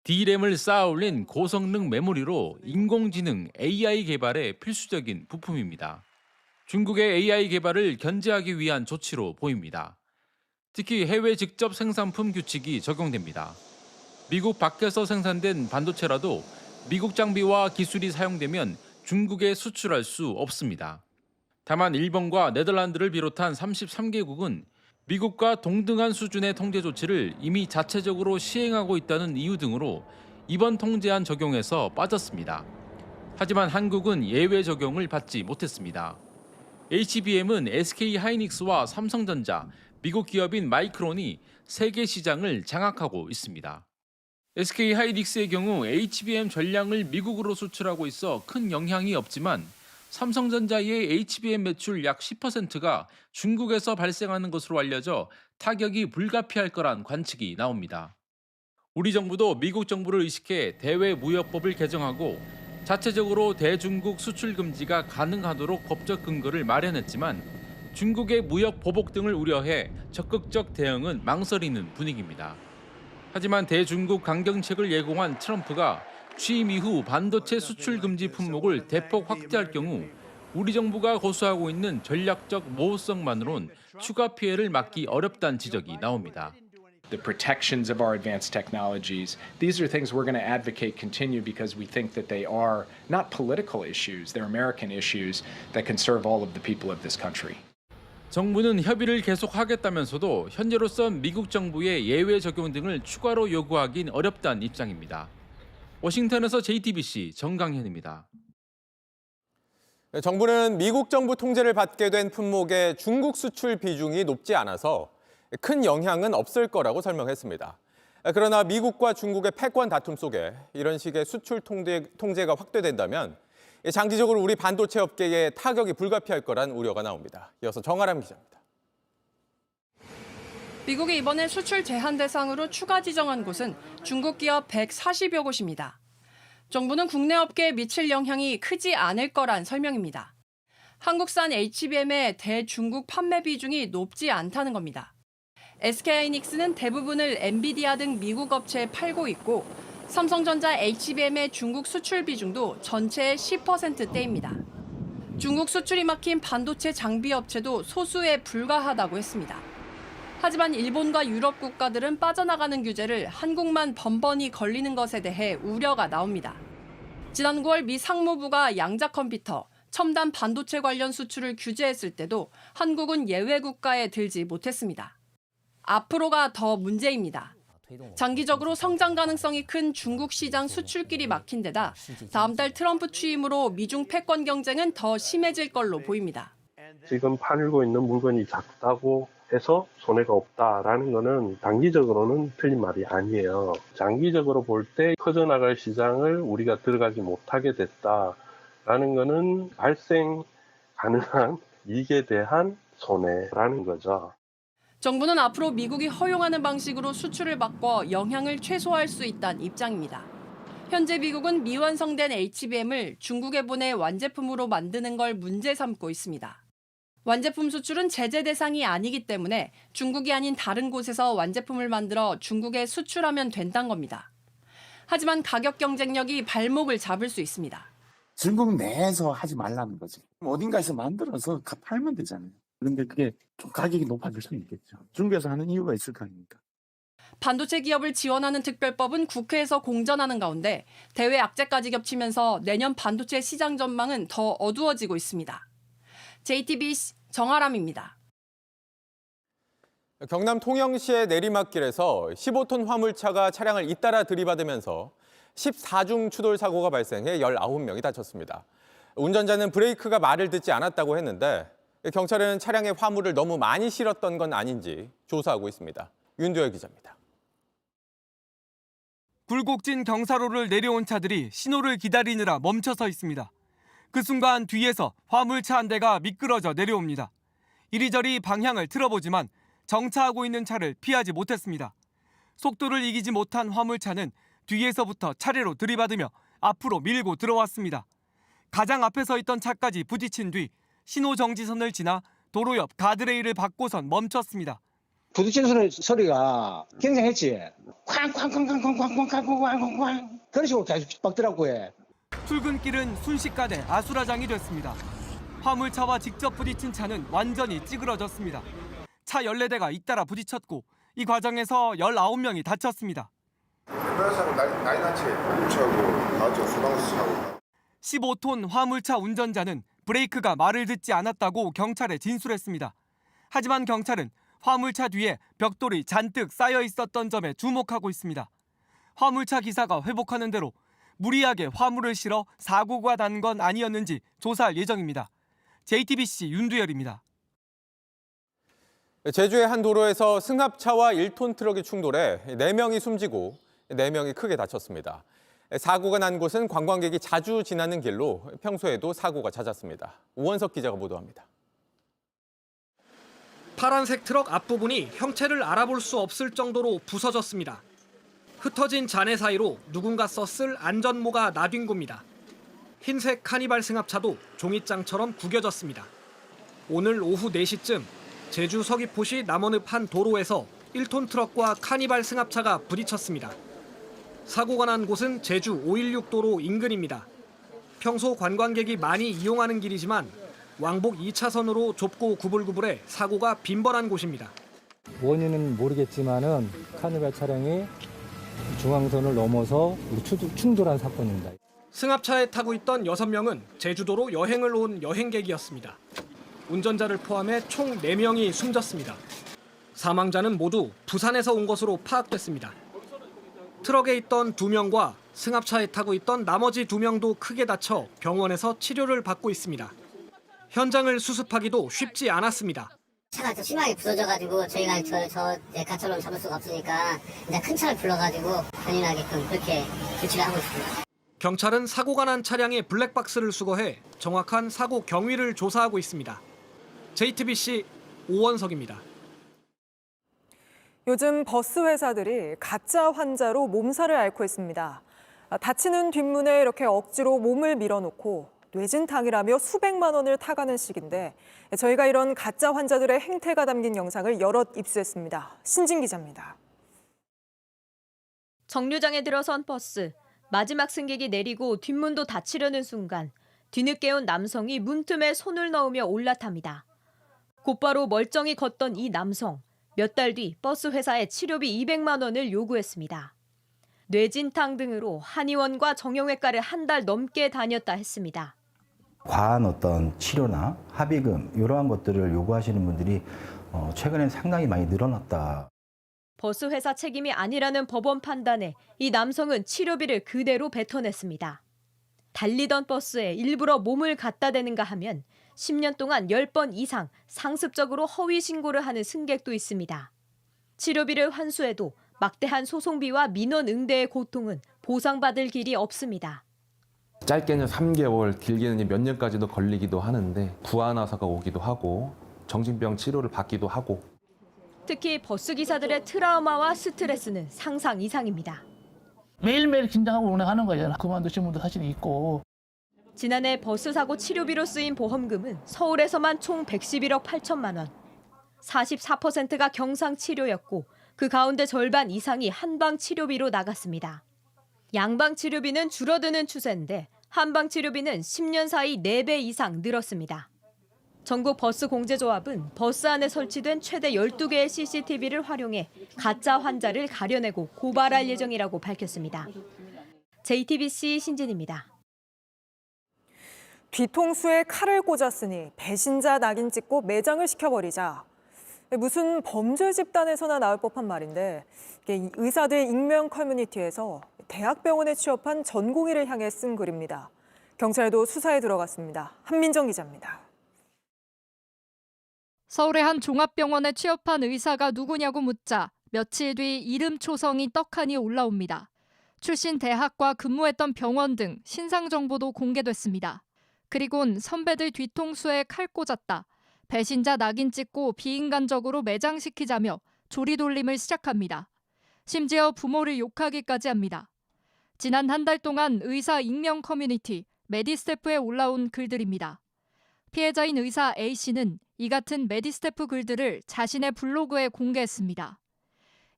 D램을 쌓아 올린 고성능 메모리로 인공지능 AI 개발에 필수적인 부품입니다. 중국의 AI 개발을 견제하기 위한 조치로 보입니다. 특히 해외 직접 생산품 규칙이 적용됩니다. 미국 밖에서 생산된 반도체라도 미국 장비와 기술이 사용되면 중국에 수출할 수 없습니다. 다만 일본과 네덜란드를 비롯한 33개국은 미국과 동등한 수준의 통제 조치를 이미 자체적으로 시행하고 있다는 이유 등으로 이번 통제안 적용에서 빠졌습니다. 하지만 한국은 예외 적용을 받지 못했습니다. HBM은 SK하이닉스와 삼성전자, 미국 기업인 마이크론이 세계 시장을 장악하고 있습니다. SK하이닉스의 경우 HBM 전량을 미국으로 수출하고 있어 큰 영향이 없지만 삼성전자의 HBM 매출 약 10%가 중국에서 발생하는 것으로 알려져 타격이 불가피할 거란 관측이 나옵니다. 우리 정부도 미국 정부를 의식해 대외무역법을 개정하고 자체적으로 대중국 수출 금지가 가능하도록 법적 근거를 마련했지만 중국의 무역 보복 등을 우려해 적극적 대응은 망설이는 분위기입니다. 하지만 대중국 강경책을 예고한 트럼프가 취임 이후 반도체 수출 금지 품목을 대폭 확대할 경우 우리 정부가 고수하고 있는 전략적 모호성만으론 추가 피해를 막기 어렵다는 지적이 나옵니다. The protections of our advanced technologies, these are things we're going to advocate continue because we think that they are not political issues, they're American issues that can serve all of the people of this country. 정부는 협의를 계속하겠다면서도 현재로서 미국 정부의 예외 적용 등을 추가로 요구하긴 어렵다는 입장입니다. 워싱턴에서 JTBC 정강현입니다. 정부는 미국 정부 통제를 받게 된 품목의 중국 수출 비중이 높지 않아서 큰 영향은 없을 거라고 설명했습니다. 그러나 미국과 중국의 패권 다툼 속에 이런 식의 수출 통제가 확대된다면 장기적으로 우리 반도체 업계에 타격이 불가피할 거란 우려가 나옵니다. 이어서 정아람 기자입니다. 미국이 이번에 수출 제한 대상으로 추가 지정한 곳은 중국 기업 140여 곳입니다. 정부는 국내 업계에 미칠 영향이 크지 않을 거란 설명입니다. 한국산 HBM의 대중국 판매 비중이 높지 않다는 겁니다. SK하이닉스는 대부분을 엔비디아 등 미국 업체에 팔고 있고 삼성전자 HBM의 중국 수출 비중도 전체의 10%대입니다. 중국 수출이 막힌 반도체 장비 업체도 소수에 불과하다고 했습니다. 하지만 일본과 유럽 국가들은 빠져나가는 규제를 한국만 번번이 걸리는 것에 대해 우려가 나옵니다. 지난 9월 미 상무부가 양자 컴퓨터, 첨단 반도체 관련 수출을 규제했을 때도 한국은 예외 국가에 들지 못했습니다. 앞으로가 더 문제입니다. 장기적으로 성장 가능성이 큰 중국 시장 수출길이 막힌 데다 다음 달 트럼프 취임으로 미중 패권 경쟁은 더 심해질 걸로 보입니다. 지금 팔고 있는 물건이 작다고 해서 손해가 없다라는 거는 단기적으로는 틀린 말이 아니에요. 장기적으로 볼 때 커져나갈 시장을 우리가 들어가지 못하게 됐다라는 거는 발생 가능한 이익에 대한 손해라는 거죠. 정부는 앞으로 미국이 허용하는 방식으로 수출을 바꿔 영향을 최소화할 수 있다는 입장입니다. 현재 미국은 미완성된 HBM을 중국에 보내 완제품으로 만드는 걸 문제 삼고 있습니다. 완제품 수출은 제재 대상이 아니기 때문에 중국이 아닌 다른 곳에서 완제품을 만들어 중국에 수출하면 된다는 겁니다. 하지만 가격 경쟁력이 발목을 잡을 수 있습니다. 중국 내에서 하지 말라는 거지. 어딘가에서 만들어서 팔면 되잖아요. 그런데 그게 좀 가격이 높아질 수는 있겠죠. 중국에서 하는 이유가 있을 거 아닙니까? 반도체 기업을 지원하는 특별법은 국회에서 공전하는 가운데 대외 악재까지 겹치면서 내년 반도체 시장 전망은 더 어두워지고 있습니다. JTBC 정아람입니다. 경남 통영시의 내리막길에서 15톤 화물차가 차량을 잇따라 들이받으면서 14중 추돌 사고가 발생해 19명이 다쳤습니다. 운전자는 브레이크가 말을 듣지 않았다고 했는데 경찰은 차량에 화물을 너무 많이 실었던 건 아닌지 조사하고 있습니다. 윤두열 기자입니다. 굴곡진 경사로를 내려온 차들이 신호를 기다리느라 멈춰서 있습니다. 그 순간 뒤에서 화물차 한 대가 미끄러져 내려옵니다. 이리저리 방향을 틀어보지만 정차하고 있는 차를 피하지 못했습니다. 속도를 이기지 못한 화물차는 뒤에서부터 차례로 들이받으며 앞으로 밀고 들어왔습니다. 가장 앞에 서 있던 차까지 부딪힌 뒤 신호정지선을 지나 도로 옆 가드레일을 받고선 멈췄습니다. 부딪히는 소리가 굉장했지. 쾅쾅쾅쾅쾅쾅쾅쾅쾅쾅 그런 식으로 계속 박더라고요. 출근길은 순식간에 아수라장이 됐습니다. 화물차와 직접 부딪힌 차는 완전히 찌그러졌습니다. 차 14대가 잇따라 부딪혔고 이 과정에서 19명이 다쳤습니다. 사고 많이 났지. 차고 나왔죠. 소방서 차고. 15톤 화물차 운전자는 브레이크가 말을 듣지 않았다고 경찰에 진술했습니다. 하지만 경찰은 화물차 뒤에 벽돌이 잔뜩 쌓여 있었던 점에 주목하고 있습니다. 화물차 기사가 회복하는 대로 무리하게 화물을 실어 사고가 난 건 아니었는지 조사할 예정입니다. JTBC 윤두열입니다. 제주의 한 도로에서 승합차와 1톤 트럭이 충돌해 4명이 숨지고 4명이 크게 다쳤습니다. 사고가 난 곳은 관광객이 자주 지나는 길로 평소에도 사고가 잦았습니다. 우원석 기자가 보도합니다. 파란색 트럭 앞부분이 형체를 알아볼 수 없을 정도로 부서졌습니다. 흩어진 잔해 사이로 누군가 썼을 안전모가 나뉜 겁니다. 흰색 카니발 승합차도 종이장처럼 구겨졌습니다. 오늘 오후 4시쯤 제주 서귀포시 남원읍 한 도로에서 1톤 트럭과 카니발 승합차가 부딪혔습니다. 사고가 난 곳은 제주 516 도로 인근입니다. 평소 관광객이 많이 이용하는 길이지만 왕복 2차선으로 좁고 구불구불해 사고가 빈번한 곳입니다. 원인은 모르겠지만은 카니발 차량이 중앙선을 넘어서 충돌한 사건입니다. 승합차에 타고 있던 6명은 제주도로 여행을 온 여행객이었습니다. 운전자를 포함해 총 4명이 숨졌습니다. 사망자는 모두 부산에서 온 것으로 파악됐습니다. 트럭에 있던 2명과 승합차에 타고 있던 나머지 2명도 크게 다쳐 병원에서 치료를 받고 있습니다. 현장을 수습하기도 쉽지 않았습니다. 차가 좀 심하게 부서져가지고 저희가 저 가차로는 잡을 수가 없으니까 이제 큰 차를 불러가지고 견인하게끔 그렇게 조치를 하고 있습니다. 경찰은 사고가 난 차량의 블랙박스를 수거해 정확한 사고 경위를 조사하고 있습니다. JTBC 오원석입니다. 요즘 버스 회사들이 가짜 환자로 몸살을 앓고 있습니다. 다치는 뒷문에 이렇게 억지로 몸을 밀어놓고 뇌진탕이라며 수백만 원을 타가는 식인데 저희가 이런 가짜 환자들의 행태가 담긴 영상을 여럿 입수했습니다. 신진 기자입니다. 정류장에 들어선 버스. 마지막 승객이 내리고 뒷문도 닫히려는 순간 뒤늦게 온 남성이 문틈에 손을 넣으며 올라탑니다. 곧바로 멀쩡히 걷던 이 남성. 몇 달 뒤 버스 회사에 치료비 200만 원을 요구했습니다. 뇌진탕 등으로 한의원과 정형외과를 한 달 넘게 다녔다 했습니다. 과한 어떤 치료나 합의금 이러한 것들을 요구하시는 분들이 최근에 상당히 많이 늘어났다. 버스 회사 책임이 아니라는 법원 판단에 이 남성은 치료비를 그대로 뱉어냈습니다. 달리던 버스에 일부러 몸을 갖다 대는가 하면 10년 동안 10번 이상 상습적으로 허위 신고를 하는 승객도 있습니다. 치료비를 환수해도 막대한 소송비와 민원 응대의 고통은 보상받을 길이 없습니다. 짧게는 3개월, 길게는 몇 년까지도 걸리기도 하는데 구안화사가 오기도 하고 정신병 치료를 받기도 하고. 특히 버스기사들의 트라우마와 스트레스는 상상 이상입니다. 매일매일 긴장하고 운행하는 거잖아. 그만두신 분도 사실 있고. 지난해 버스 사고 치료비로 쓰인 보험금은 서울에서만 총 111억 8천만 원. 44%가 경상 치료였고 그 가운데 절반 이상이 한방 치료비로 나갔습니다. 양방 치료비는 줄어드는 추세인데 한방 치료비는 10년 사이 4배 이상 늘었습니다. 전국 버스 공제조합은 버스 안에 설치된 최대 12개의 CCTV를 활용해 가짜 환자를 가려내고 고발할 예정이라고 밝혔습니다. JTBC 신진입니다. 뒤통수에 칼을 꽂았으니 배신자 낙인 찍고 매장을 시켜버리자. 무슨 범죄 집단에서나 나올 법한 말인데 의사들 익명 커뮤니티에서 대학병원에 취업한 전공의를 향해 쓴 글입니다. 경찰도 수사에 들어갔습니다. 한민정 기자입니다. 서울의 한 종합병원에 취업한 의사가 누구냐고 묻자 며칠 뒤 이름 초성이 떡하니 올라옵니다. 출신 대학과 근무했던 병원 등 신상 정보도 공개됐습니다. 그리곤 선배들 뒤통수에 칼 꽂았다. 배신자 낙인 찍고 비인간적으로 매장시키자며 조리돌림을 시작합니다. 심지어 부모를 욕하기까지 합니다. 지난 한 달 동안 의사 익명 커뮤니티 메디스태프에 올라온 글들입니다. 피해자인 의사 A씨는 이 같은 메디스태프 글들을 자신의 블로그에 공개했습니다.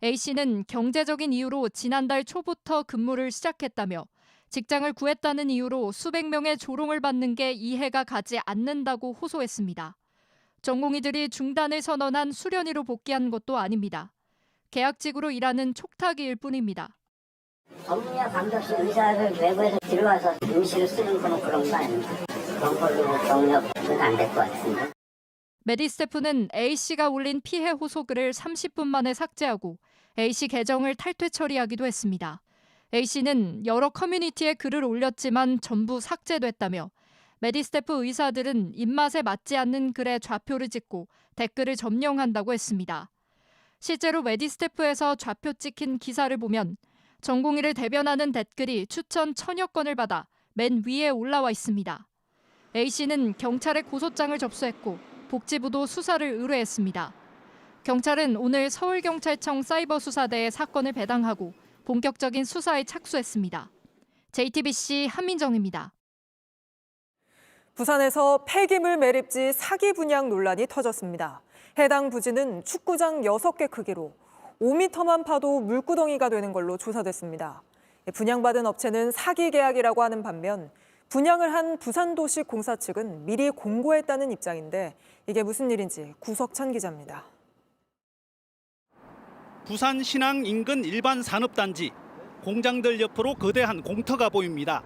A씨는 경제적인 이유로 지난달 초부터 근무를 시작했다며 직장을 구했다는 이유로 수백 명의 조롱을 받는 게 이해가 가지 않는다고 호소했습니다. 전공의들이 중단을 선언한 수련의로 복귀한 것도 아닙니다. 계약직으로 일하는 촉탁이일 뿐입니다. 법무와 관계없이 의사를 외부에서 들어와서 임시로 쓰는 건 그런 거 아닙니까? 그런 걸로 경력은 안 될 것 같은데. 메디스태프는 A씨가 올린 피해 호소글을 30분 만에 삭제하고 A씨 계정을 탈퇴 처리하기도 했습니다. A씨는 여러 커뮤니티에 글을 올렸지만 전부 삭제됐다며 메디스태프 의사들은 입맛에 맞지 않는 글에 좌표를 찍고 댓글을 점령한다고 했습니다. 실제로 메디스태프에서 좌표 찍힌 기사를 보면 전공의를 대변하는 댓글이 추천 1000여 건을 받아 맨 위에 올라와 있습니다. A씨는 경찰에 고소장을 접수했고 복지부도 수사를 의뢰했습니다. 경찰은 오늘 서울경찰청 사이버수사대에 사건을 배당하고 본격적인 수사에 착수했습니다. JTBC 한민정입니다. 부산에서 폐기물 매립지 사기 분양 논란이 터졌습니다. 해당 부지는 축구장 6개 크기로 5m만 파도 물구덩이가 되는 걸로 조사됐습니다. 분양받은 업체는 사기 계약이라고 하는 반면 분양을 한 부산도시공사 측은 미리 공고했다는 입장인데 이게 무슨 일인지 구석찬 기자입니다. 부산 신항 인근 일반 산업단지. 공장들 옆으로 거대한 공터가 보입니다.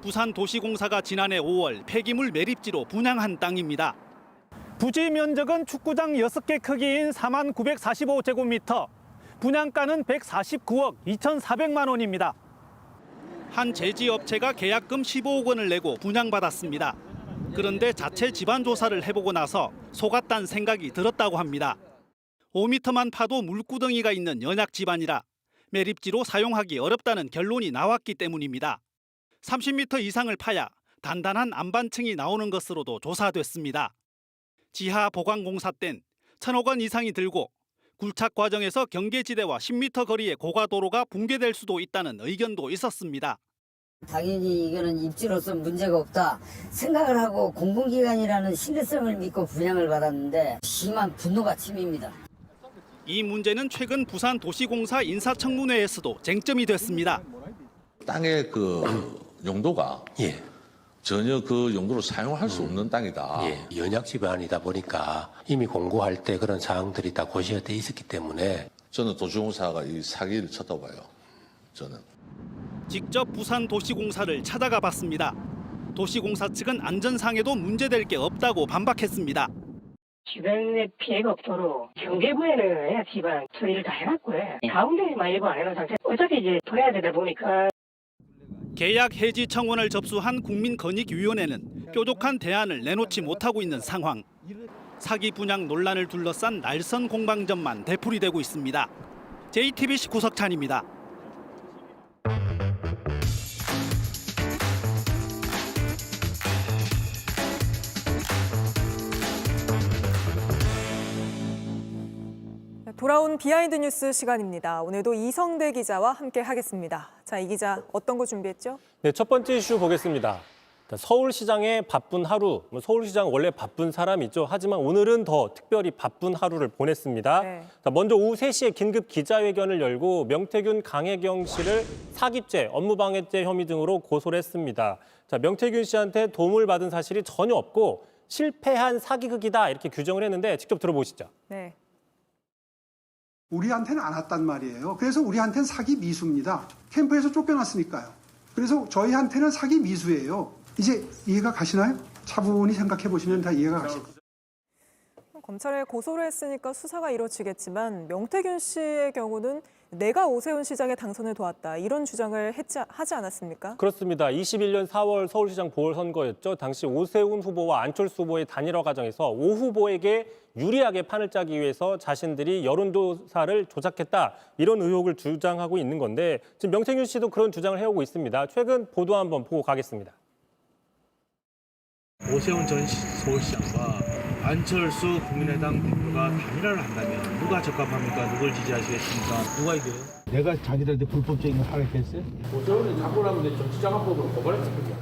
부산도시공사가 지난해 5월 폐기물 매립지로 분양한 땅입니다. 부지 면적은 축구장 6개 크기인 49,45제곱미터. 분양가는 149억 2,400만 원입니다. 한 제지업체가 계약금 15억 원을 내고 분양받았습니다. 그런데 자체 집안 조사를 해보고 나서 속았다는 생각이 들었다고 합니다. 5m만 파도 물구덩이가 있는 연약 집안이라 매립지로 사용하기 어렵다는 결론이 나왔기 때문입니다. 30m 이상을 파야 단단한 안반층이 나오는 것으로도 조사됐습니다. 지하 보강공사 땐 1,000억 원 이상이 들고 굴착 과정에서 경계지대와 10m 거리의 고가도로가 붕괴될 수도 있다는 의견도 있었습니다. 당연히 이거는 입지로서 문제가 없다 생각을 하고 공공기관이라는 신뢰성을 믿고 분양을 받았는데 심한 분노가 치밉니다. 이 문제는 최근 부산도시공사 인사청문회에서도 쟁점이 됐습니다. 땅의 그 용도가 전혀 그 용도로 사용할 수 없는 땅이다. 연약 집안이다 보니까 이미 공고할 때 그런 사항들이 다 고시가 돼 있었기 때문에 저는 도시공사가 이 사기를 쳤다고 봐요. 저는. 직접 부산도시공사를 찾아가 봤습니다. 도시공사 측은 안전상에도 문제될 게 없다고 반박했습니다. 주변에 피해가 없도록 경계부에는 해야 집안 처리를 다 해놨고요. 가운데에만 일부 안 해놓은 상태. 어차피 이제 더 해야 되다 보니까. 계약 해지 청원을 접수한 국민권익위원회는 뾰족한 대안을 내놓지 못하고 있는 상황. 사기 분양 논란을 둘러싼 날선 공방전만 되풀이되고 있습니다. JTBC 구석찬입니다. 돌아온 비하인드 뉴스 시간입니다. 오늘도 이성대 기자와 함께 하겠습니다. 자, 이 기자 어떤 거 준비했죠? 네, 첫 번째 이슈 보겠습니다. 서울시장의 바쁜 하루. 서울시장 원래 바쁜 사람이죠. 하지만 오늘은 더 특별히 바쁜 하루를 보냈습니다. 자, 먼저 오후 3시에 긴급 기자회견을 열고 명태균, 강혜경 씨를 사기죄, 업무방해죄 혐의 등으로 고소를 했습니다. 자, 명태균 씨한테 도움을 받은 사실이 전혀 없고 실패한 사기극이다 이렇게 규정을 했는데 직접 들어보시죠. 네. 우리한테는 안 왔단 말이에요. 그래서 우리한테는 사기 미수입니다. 캠프에서 쫓겨났으니까요. 그래서 저희한테는 사기 미수예요. 이제 이해가 가시나요? 차분히 생각해 보시면 다 이해가 가실 거예요. 검찰에 고소를 했으니까 수사가 이루어지겠지만 명태균 씨의 경우는 내가 오세훈 시장의 당선을 도왔다 이런 주장을 하지 않았습니까? 그렇습니다. 21년 4월 서울시장 보궐선거였죠. 당시 오세훈 후보와 안철수 후보의 단일화 과정에서 오 후보에게 유리하게 판을 짜기 위해서 자신들이 여론조사를 조작했다 이런 의혹을 주장하고 있는 건데 지금 명태균 씨도 그런 주장을 해오고 있습니다. 최근 보도 한번 보고 가겠습니다. 오세훈 전 서울시장과 안철수 국민의당 대표가 단일화를 한다면 누가 적합합니까? 누굴 지지하시겠습니까? 누가 이겨요? 내가 자기들한테 불법적인 걸 하겠어요? 오세훈이 자꾸라면 정치자금법으로 고발했습니다.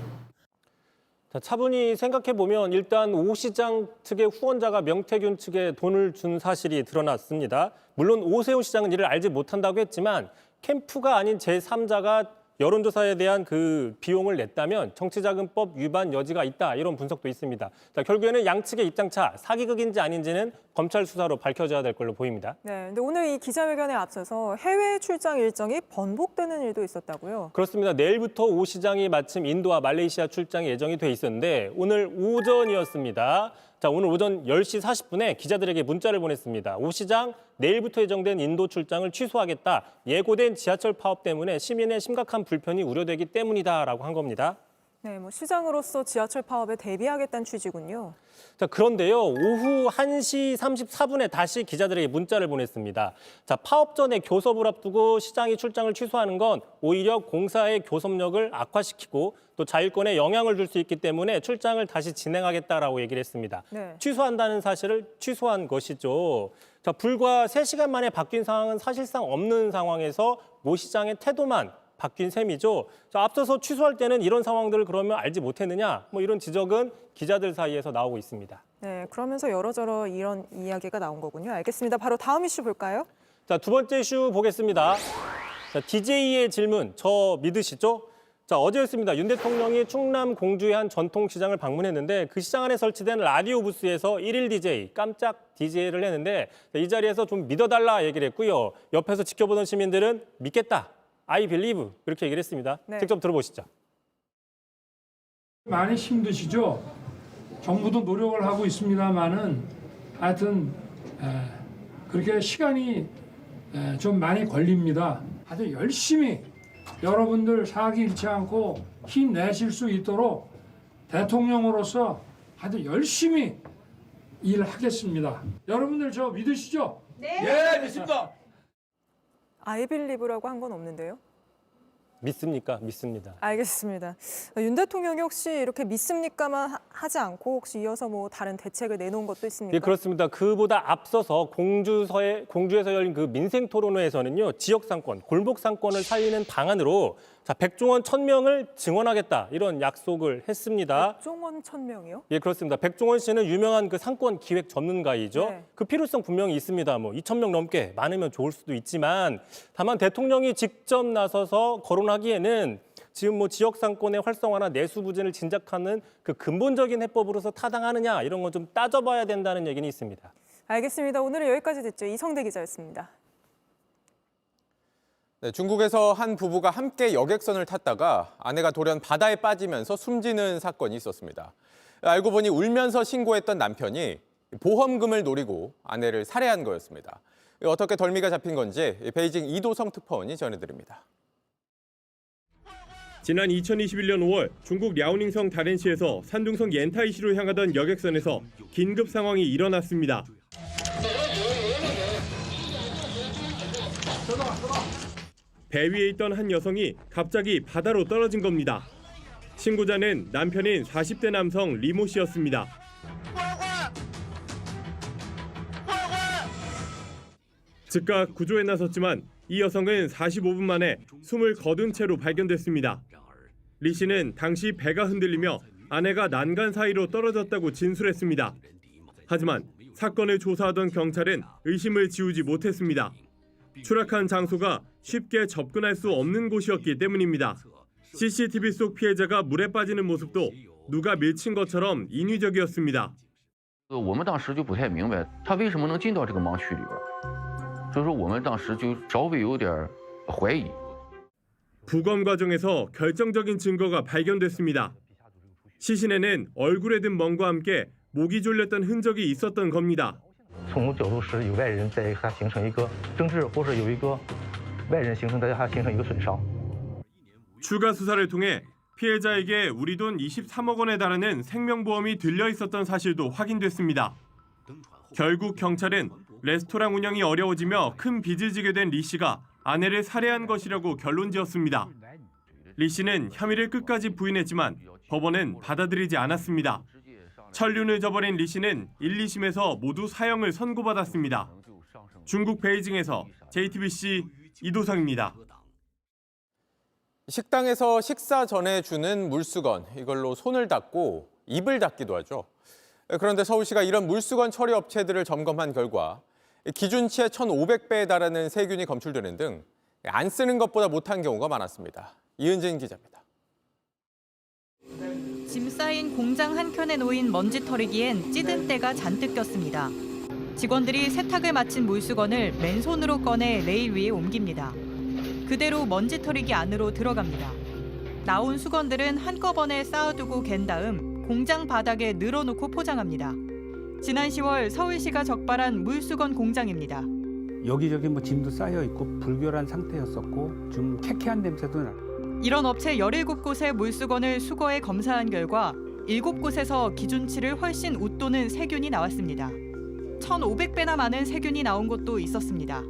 자, 차분히 생각해보면 일단 오 시장 측의 후원자가 명태균 측에 돈을 준 사실이 드러났습니다. 물론 오세훈 시장은 이를 알지 못한다고 했지만 캠프가 아닌 제3자가 여론조사에 대한 그 비용을 냈다면 정치자금법 위반 여지가 있다 이런 분석도 있습니다. 자, 결국에는 양측의 입장차 사기극인지 아닌지는 검찰 수사로 밝혀져야 될 걸로 보입니다. 네, 근데 오늘 이 기자회견에 앞서서 해외 출장 일정이 번복되는 일도 있었다고요? 그렇습니다. 내일부터 오 시장이 마침 인도와 말레이시아 출장이 예정이 돼 있었는데 오늘 오전이었습니다. 자, 오늘 오전 10시 40분에 기자들에게 문자를 보냈습니다. 오 시장 내일부터 예정된 인도 출장을 취소하겠다. 예고된 지하철 파업 때문에 시민의 심각한 불편이 우려되기 때문이다라고 한 겁니다. 네, 시장으로서 지하철 파업에 대비하겠다는 취지군요. 자, 그런데요. 오후 1시 34분에 다시 기자들에게 문자를 보냈습니다. 자, 파업 전에 교섭을 앞두고 시장이 출장을 취소하는 건 오히려 공사의 교섭력을 악화시키고 또 자율권에 영향을 줄 수 있기 때문에 출장을 다시 진행하겠다라고 얘기를 했습니다. 네. 취소한다는 사실을 취소한 것이죠. 자, 불과 3시간 만에 바뀐 상황은 사실상 없는 상황에서 모 시장의 태도만 바뀐 셈이죠. 자, 앞서서 취소할 때는 이런 상황들을 그러면 알지 못했느냐? 이런 지적은 기자들 사이에서 나오고 있습니다. 네, 그러면서 여러저러 이런 이야기가 나온 거군요. 알겠습니다. 바로 다음 이슈 볼까요? 자, 두 번째 이슈 보겠습니다. 자, DJ의 질문, 저 믿으시죠? 자, 어제였습니다. 윤 대통령이 충남 공주의 한 전통시장을 방문했는데 그 시장 안에 설치된 라디오 부스에서 1일 DJ, 깜짝 DJ를 했는데 이 자리에서 좀 믿어달라 얘기를 했고요. 옆에서 지켜보던 시민들은 믿겠다, I believe 이렇게 얘기를 했습니다. 네. 직접 들어보시죠. 많이 힘드시죠? 정부도 노력을 하고 있습니다만은 하여튼 그렇게 시간이 좀 많이 걸립니다. 아주 열심히 여러분들 사기 잃지 않고 힘내실 수 있도록 대통령으로서 아주 열심히 일하겠습니다. 여러분들 저 믿으시죠? 네. 예, 믿습니다. 아이빌리브라고 한 건 없는데요. 믿습니까? 믿습니다. 알겠습니다. 윤 대통령이 혹시 이렇게 믿습니까만 하지 않고 혹시 이어서 뭐 다른 대책을 내놓은 것도 있습니까? 예, 그렇습니다. 그보다 앞서서 공주에서 열린 그 민생 토론회에서는요, 지역 상권, 골목 상권을 살리는 방안으로 자, 백종원 1000명을 증원하겠다 이런 약속을 했습니다. 백종원 1000명이요? 예, 그렇습니다. 백종원 씨는 유명한 그 상권 기획 전문가이죠. 네. 그 필요성 분명히 있습니다. 뭐 2000명 넘게 많으면 좋을 수도 있지만 다만 대통령이 직접 나서서 거론하기에는 지금 뭐 지역 상권의 활성화나 내수 부진을 진작하는 그 근본적인 해법으로서 타당하느냐 이런 건 좀 따져봐야 된다는 얘기는 있습니다. 알겠습니다. 오늘은 여기까지 듣죠. 이성대 기자였습니다. 네, 중국에서 한 부부가 함께 여객선을 탔다가 아내가 돌연 바다에 빠지면서 숨지는 사건이 있었습니다. 알고 보니 울면서 신고했던 남편이 보험금을 노리고 아내를 살해한 거였습니다. 어떻게 덜미가 잡힌 건지 베이징 이도성 특파원이 전해드립니다. 지난 2021년 5월 중국 랴오닝성 다롄시에서 산둥성 옌타이시로 향하던 여객선에서 긴급 상황이 일어났습니다. 배 위에 있던 한 여성이 갑자기 바다로 떨어진 겁니다. 신고자는 남편인 40대 남성 리모 씨였습니다. 즉각 구조에 나섰지만 이 여성은 45분 만에 숨을 거둔 채로 발견됐습니다. 리 씨는 당시 배가 흔들리며 아내가 난간 사이로 떨어졌다고 진술했습니다. 하지만 사건을 조사하던 경찰은 의심을 지우지 못했습니다. 추락한 장소가 쉽게 접근할 수 없는 곳이었기 때문입니다. CCTV 속 피해자가 물에 빠지는 모습도 누가 밀친 것처럼 인위적이었습니다. 我们当时就不太明白他为什么能进到这个盲区里边，所以说我们当时就稍微有点怀疑。 부검 과정에서 결정적인 증거가 발견됐습니다. 시신에는 얼굴에 든 멍과 함께 목이 졸렸던 흔적이 있었던 겁니다. 从角度是有外人在它形成一个争执，或者有一个外人形成在它形成一个损伤。 추가 수사를 통해 피해자에게 우리 돈 23억 원에 달하는 생명보험이 들려 있었던 사실도 확인됐습니다. 결국 경찰은 레스토랑 운영이 어려워지며 큰 빚을 지게 된 리 씨가 아내를 살해한 것이라고 결론지었습니다. 리 씨는 혐의를 끝까지 부인했지만 법원은 받아들이지 않았습니다. 천륜을 저버린 리 씨는 1, 2심에서 모두 사형을 선고받았습니다. 중국 베이징에서 JTBC 이도성입니다. 식당에서 식사 전에 주는 물수건, 이걸로 손을 닦고 입을 닦기도 하죠. 그런데 서울시가 이런 물수건 처리 업체들을 점검한 결과 기준치의 1,500배에 달하는 세균이 검출되는 등 안 쓰는 것보다 못한 경우가 많았습니다. 이은진 기자입니다. 짐 쌓인 공장 한켠에 놓인 먼지 털이기엔 찌든 때가 잔뜩 꼈습니다. 직원들이 세탁을 마친 물수건을 맨손으로 꺼내 레일 위에 옮깁니다. 그대로 먼지 털이기 안으로 들어갑니다. 나온 수건들은 한꺼번에 쌓아두고 갠 다음 공장 바닥에 늘어놓고 포장합니다. 지난 10월 서울시가 적발한 물수건 공장입니다. 여기저기 뭐 짐도 쌓여 있고 불결한 상태였었고 좀 쾌쾌한 냄새도 나. 이런 업체 17곳의 물수건을 수거해 검사한 결과 7곳에서 기준치를 훨씬 웃도는 세균이 나왔습니다. 1,500배나 많은 세균이 나온 곳도 있었습니다.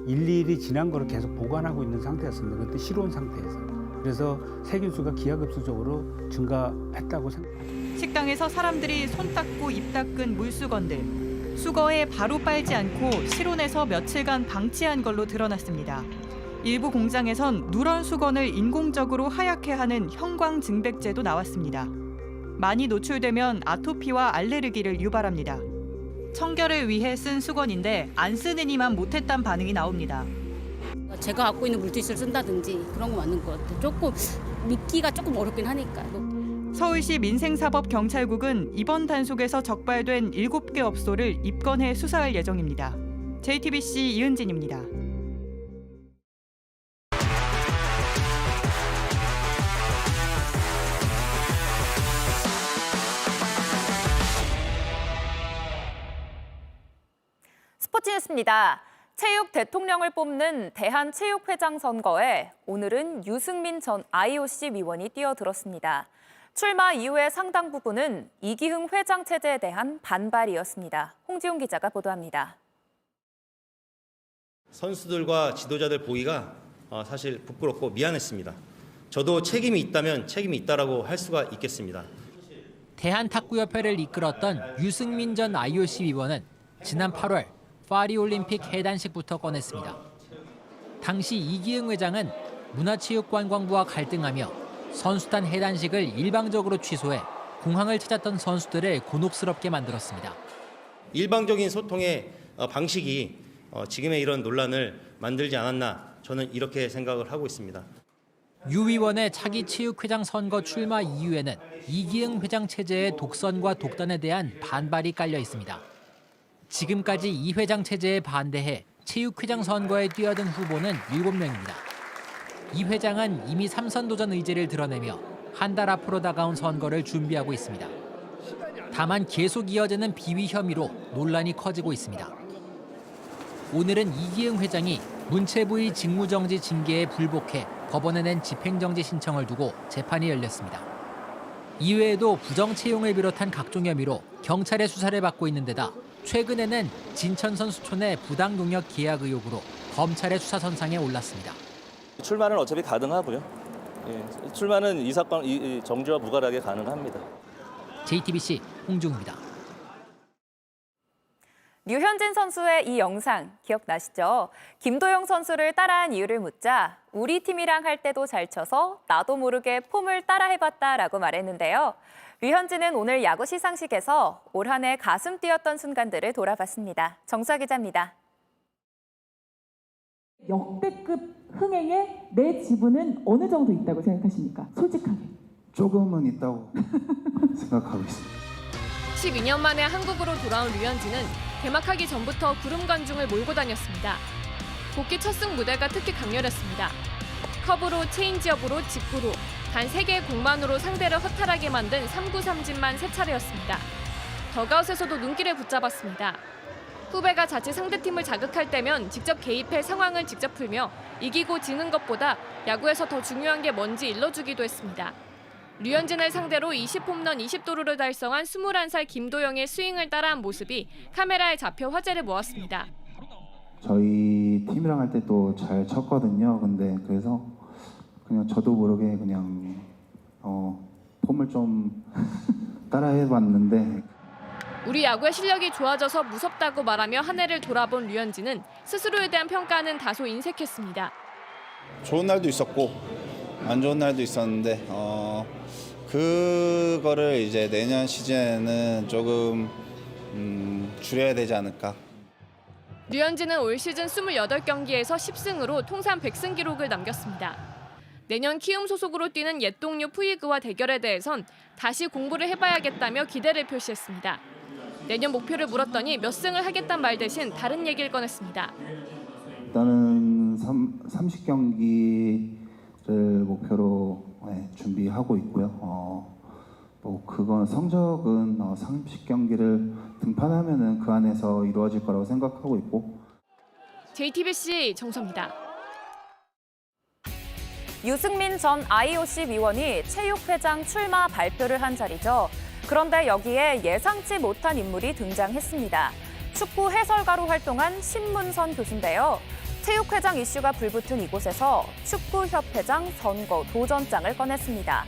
일일이 지난 거를 계속 보관하고 있는 상태였습니다. 그때 실온 상태에서. 그래서 세균수가 기하급수적으로 증가했다고 생각합니다. 식당에서 사람들이 손 닦고 입 닦은 물수건들. 수거해 바로 빨지 않고 실온에서 며칠간 방치한 걸로 드러났습니다. 일부 공장에선 누런 수건을 인공적으로 하얗게 하는 형광증백제도 나왔습니다. 많이 노출되면 아토피와 알레르기를 유발합니다. 청결을 위해 쓴 수건인데 안 쓰는 이만 못했단 반응이 나옵니다. 제가 갖고 있는 물티슈를 쓴다든지 그런 거 맞는 것 같아요. 조금 믿기가 조금 어렵긴 하니까. 서울시 민생사법경찰국은 이번 단속에서 적발된 7개 업소를 입건해 수사할 예정입니다. JTBC 이은진입니다. 스포츠 뉴스입니다. 체육 대통령을 뽑는 대한체육회장 선거에 오늘은 유승민 전 IOC 위원이 뛰어들었습니다. 출마 이후의 상당 부분은 이기흥 회장 체제에 대한 반발이었습니다. 홍지용 기자가 보도합니다. 선수들과 지도자들 보기가 사실 부끄럽고 미안했습니다. 저도 책임이 있다면 책임이 있다라고 할 수가 있겠습니다. 대한탁구협회를 이끌었던 유승민 전 IOC 위원은 지난 8월 파리올림픽 해단식부터 꺼냈습니다. 당시 이기흥 회장은 문화체육관광부와 갈등하며 선수단 해단식을 일방적으로 취소해 공항을 찾았던 선수들을 곤혹스럽게 만들었습니다. 일방적인 소통의 방식이 지금의 이런 논란을 만들지 않았나 저는 이렇게 생각을 하고 있습니다. 유 위원의 차기 체육회장 선거 출마 이후에는 이기흥 회장 체제의 독선과 독단에 대한 반발이 깔려 있습니다. 지금까지 이 회장 체제에 반대해 체육회장 선거에 뛰어든 후보는 7명입니다. 이 회장은 이미 3선 도전 의지를 드러내며 한 달 앞으로 다가온 선거를 준비하고 있습니다. 다만 계속 이어지는 비위 혐의로 논란이 커지고 있습니다. 오늘은 이기흥 회장이 문체부의 직무정지 징계에 불복해 법원에 낸 집행정지 신청을 두고 재판이 열렸습니다. 이외에도 부정채용을 비롯한 각종 혐의로 경찰의 수사를 받고 있는 데다 최근에는 진천선수촌의 부당농협 계약 의혹으로 검찰의 수사 선상에 올랐습니다. 출마는 어차피 가능하고요. 출마는 이 사건 정지와 무관하게 가능합니다. JTBC 홍중입니다. 류현진 선수의 이 영상 기억나시죠? 김도영 선수를 따라한 이유를 묻자 우리 팀이랑 할 때도 잘 쳐서 나도 모르게 폼을 따라해봤다라고 말했는데요. 류현진은 오늘 야구 시상식에서 올 한 해 가슴 뛰었던 순간들을 돌아봤습니다. 정수아 기자입니다. 역대급 흥행에 내 지분은 어느 정도 있다고 생각하십니까? 솔직하게. 조금은 있다고 생각하고 있습니다. 12년 만에 한국으로 돌아온 류현진은 개막하기 전부터 구름관중을 몰고 다녔습니다. 복귀 첫 승 무대가 특히 강렬했습니다. 커브로 체인지업으로 직구로 단 3개의 공만으로 상대를 허탈하게 만든 3구 3진만 3차례였습니다. 더가웃에서도 눈길을 붙잡았습니다. 후배가 자칫 상대팀을 자극할 때면 직접 개입해 상황을 직접 풀며 이기고 지는 것보다 야구에서 더 중요한 게 뭔지 일러주기도 했습니다. 류현진을 상대로 20홈런 20도루를 달성한 21살 김도영의 스윙을 따라한 모습이 카메라에 잡혀 화제를 모았습니다. 저희 팀이랑 할 때 또 잘 쳤거든요. 근데 그래서 그냥 저도 모르게 그냥 폼을 좀 따라해봤는데 우리 야구의 실력이 좋아져서 무섭다고 말하며 한 해를 돌아본 류현진은 스스로에 대한 평가는 다소 인색했습니다. 좋은 날도 있었고 안 좋은 날도 있었는데 그거를 이제 내년 시즌에는 조금 줄여야 되지 않을까. 류현진은 올 시즌 28경기에서 10승으로 통산 100승 기록을 남겼습니다. 내년 키움 소속으로 뛰는 옛 동료 푸이그와 대결에 대해선 다시 공부를 해봐야겠다며 기대를 표시했습니다. 내년 목표를 물었더니 몇 승을 하겠다는 말 대신 다른 얘기를 꺼냈습니다. 일단은 30경기를 목표로 준비하고 있고요. 뭐 그건 성적은 30경기를 등판하면은 그 안에서 이루어질 거라고 생각하고 있고. JTBC 정서입니다. 유승민 전 IOC 위원이 체육회장 출마 발표를 한 자리죠. 그런데 여기에 예상치 못한 인물이 등장했습니다. 축구 해설가로 활동한 신문선 교수인데요. 체육회장 이슈가 불붙은 이곳에서 축구협회장 선거 도전장을 꺼냈습니다.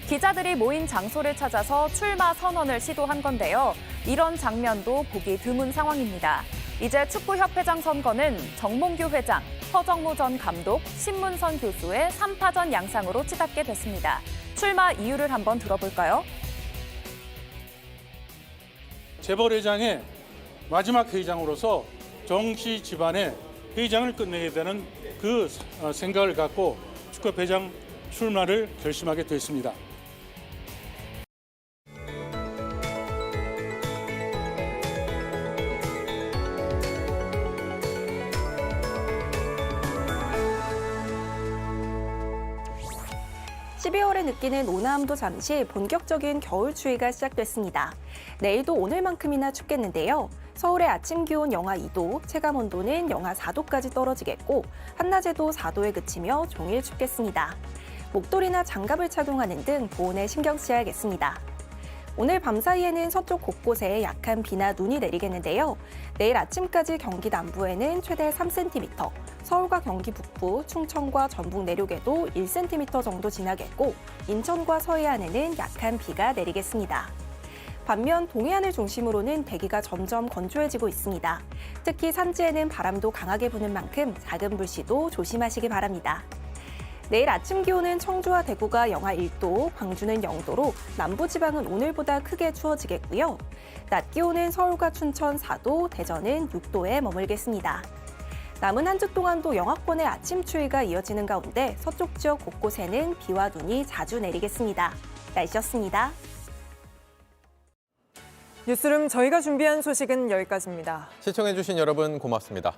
기자들이 모인 장소를 찾아서 출마 선언을 시도한 건데요. 이런 장면도 보기 드문 상황입니다. 이제 축구협회장 선거는 정몽규 회장, 허정무 전 감독, 신문선 교수의 3파전 양상으로 치닫게 됐습니다. 출마 이유를 한번 들어볼까요? 재벌회장의 마지막 회장으로서 정씨 집안의 회장을 끝내야 되는 그 생각을 갖고 축구협회장 출마를 결심하게 됐습니다. (12월에) 느끼는 온화함도 잠시 본격적인 겨울 추위가 시작됐습니다. 내일도 오늘만큼이나 춥겠는데요. 서울의 아침 기온 영하 2도, 체감 온도는 영하 4도까지 떨어지겠고 한낮에도 4도에 그치며 종일 춥겠습니다. 목도리나 장갑을 착용하는 등 보온에 신경 써야겠습니다. 오늘 밤사이에는 서쪽 곳곳에 약한 비나 눈이 내리겠는데요. 내일 아침까지 경기 남부에는 최대 3cm, 서울과 경기 북부, 충청과 전북 내륙에도 1cm 정도 지나겠고 인천과 서해안에는 약한 비가 내리겠습니다. 반면 동해안을 중심으로는 대기가 점점 건조해지고 있습니다. 특히 산지에는 바람도 강하게 부는 만큼 작은 불씨도 조심하시기 바랍니다. 내일 아침 기온은 청주와 대구가 영하 1도, 광주는 0도로 남부지방은 오늘보다 크게 추워지겠고요. 낮 기온은 서울과 춘천 4도, 대전은 6도에 머물겠습니다. 남은 한 주 동안도 영하권의 아침 추위가 이어지는 가운데 서쪽 지역 곳곳에는 비와 눈이 자주 내리겠습니다. 날씨였습니다. 뉴스룸 저희가 준비한 소식은 여기까지입니다. 시청해주신 여러분 고맙습니다.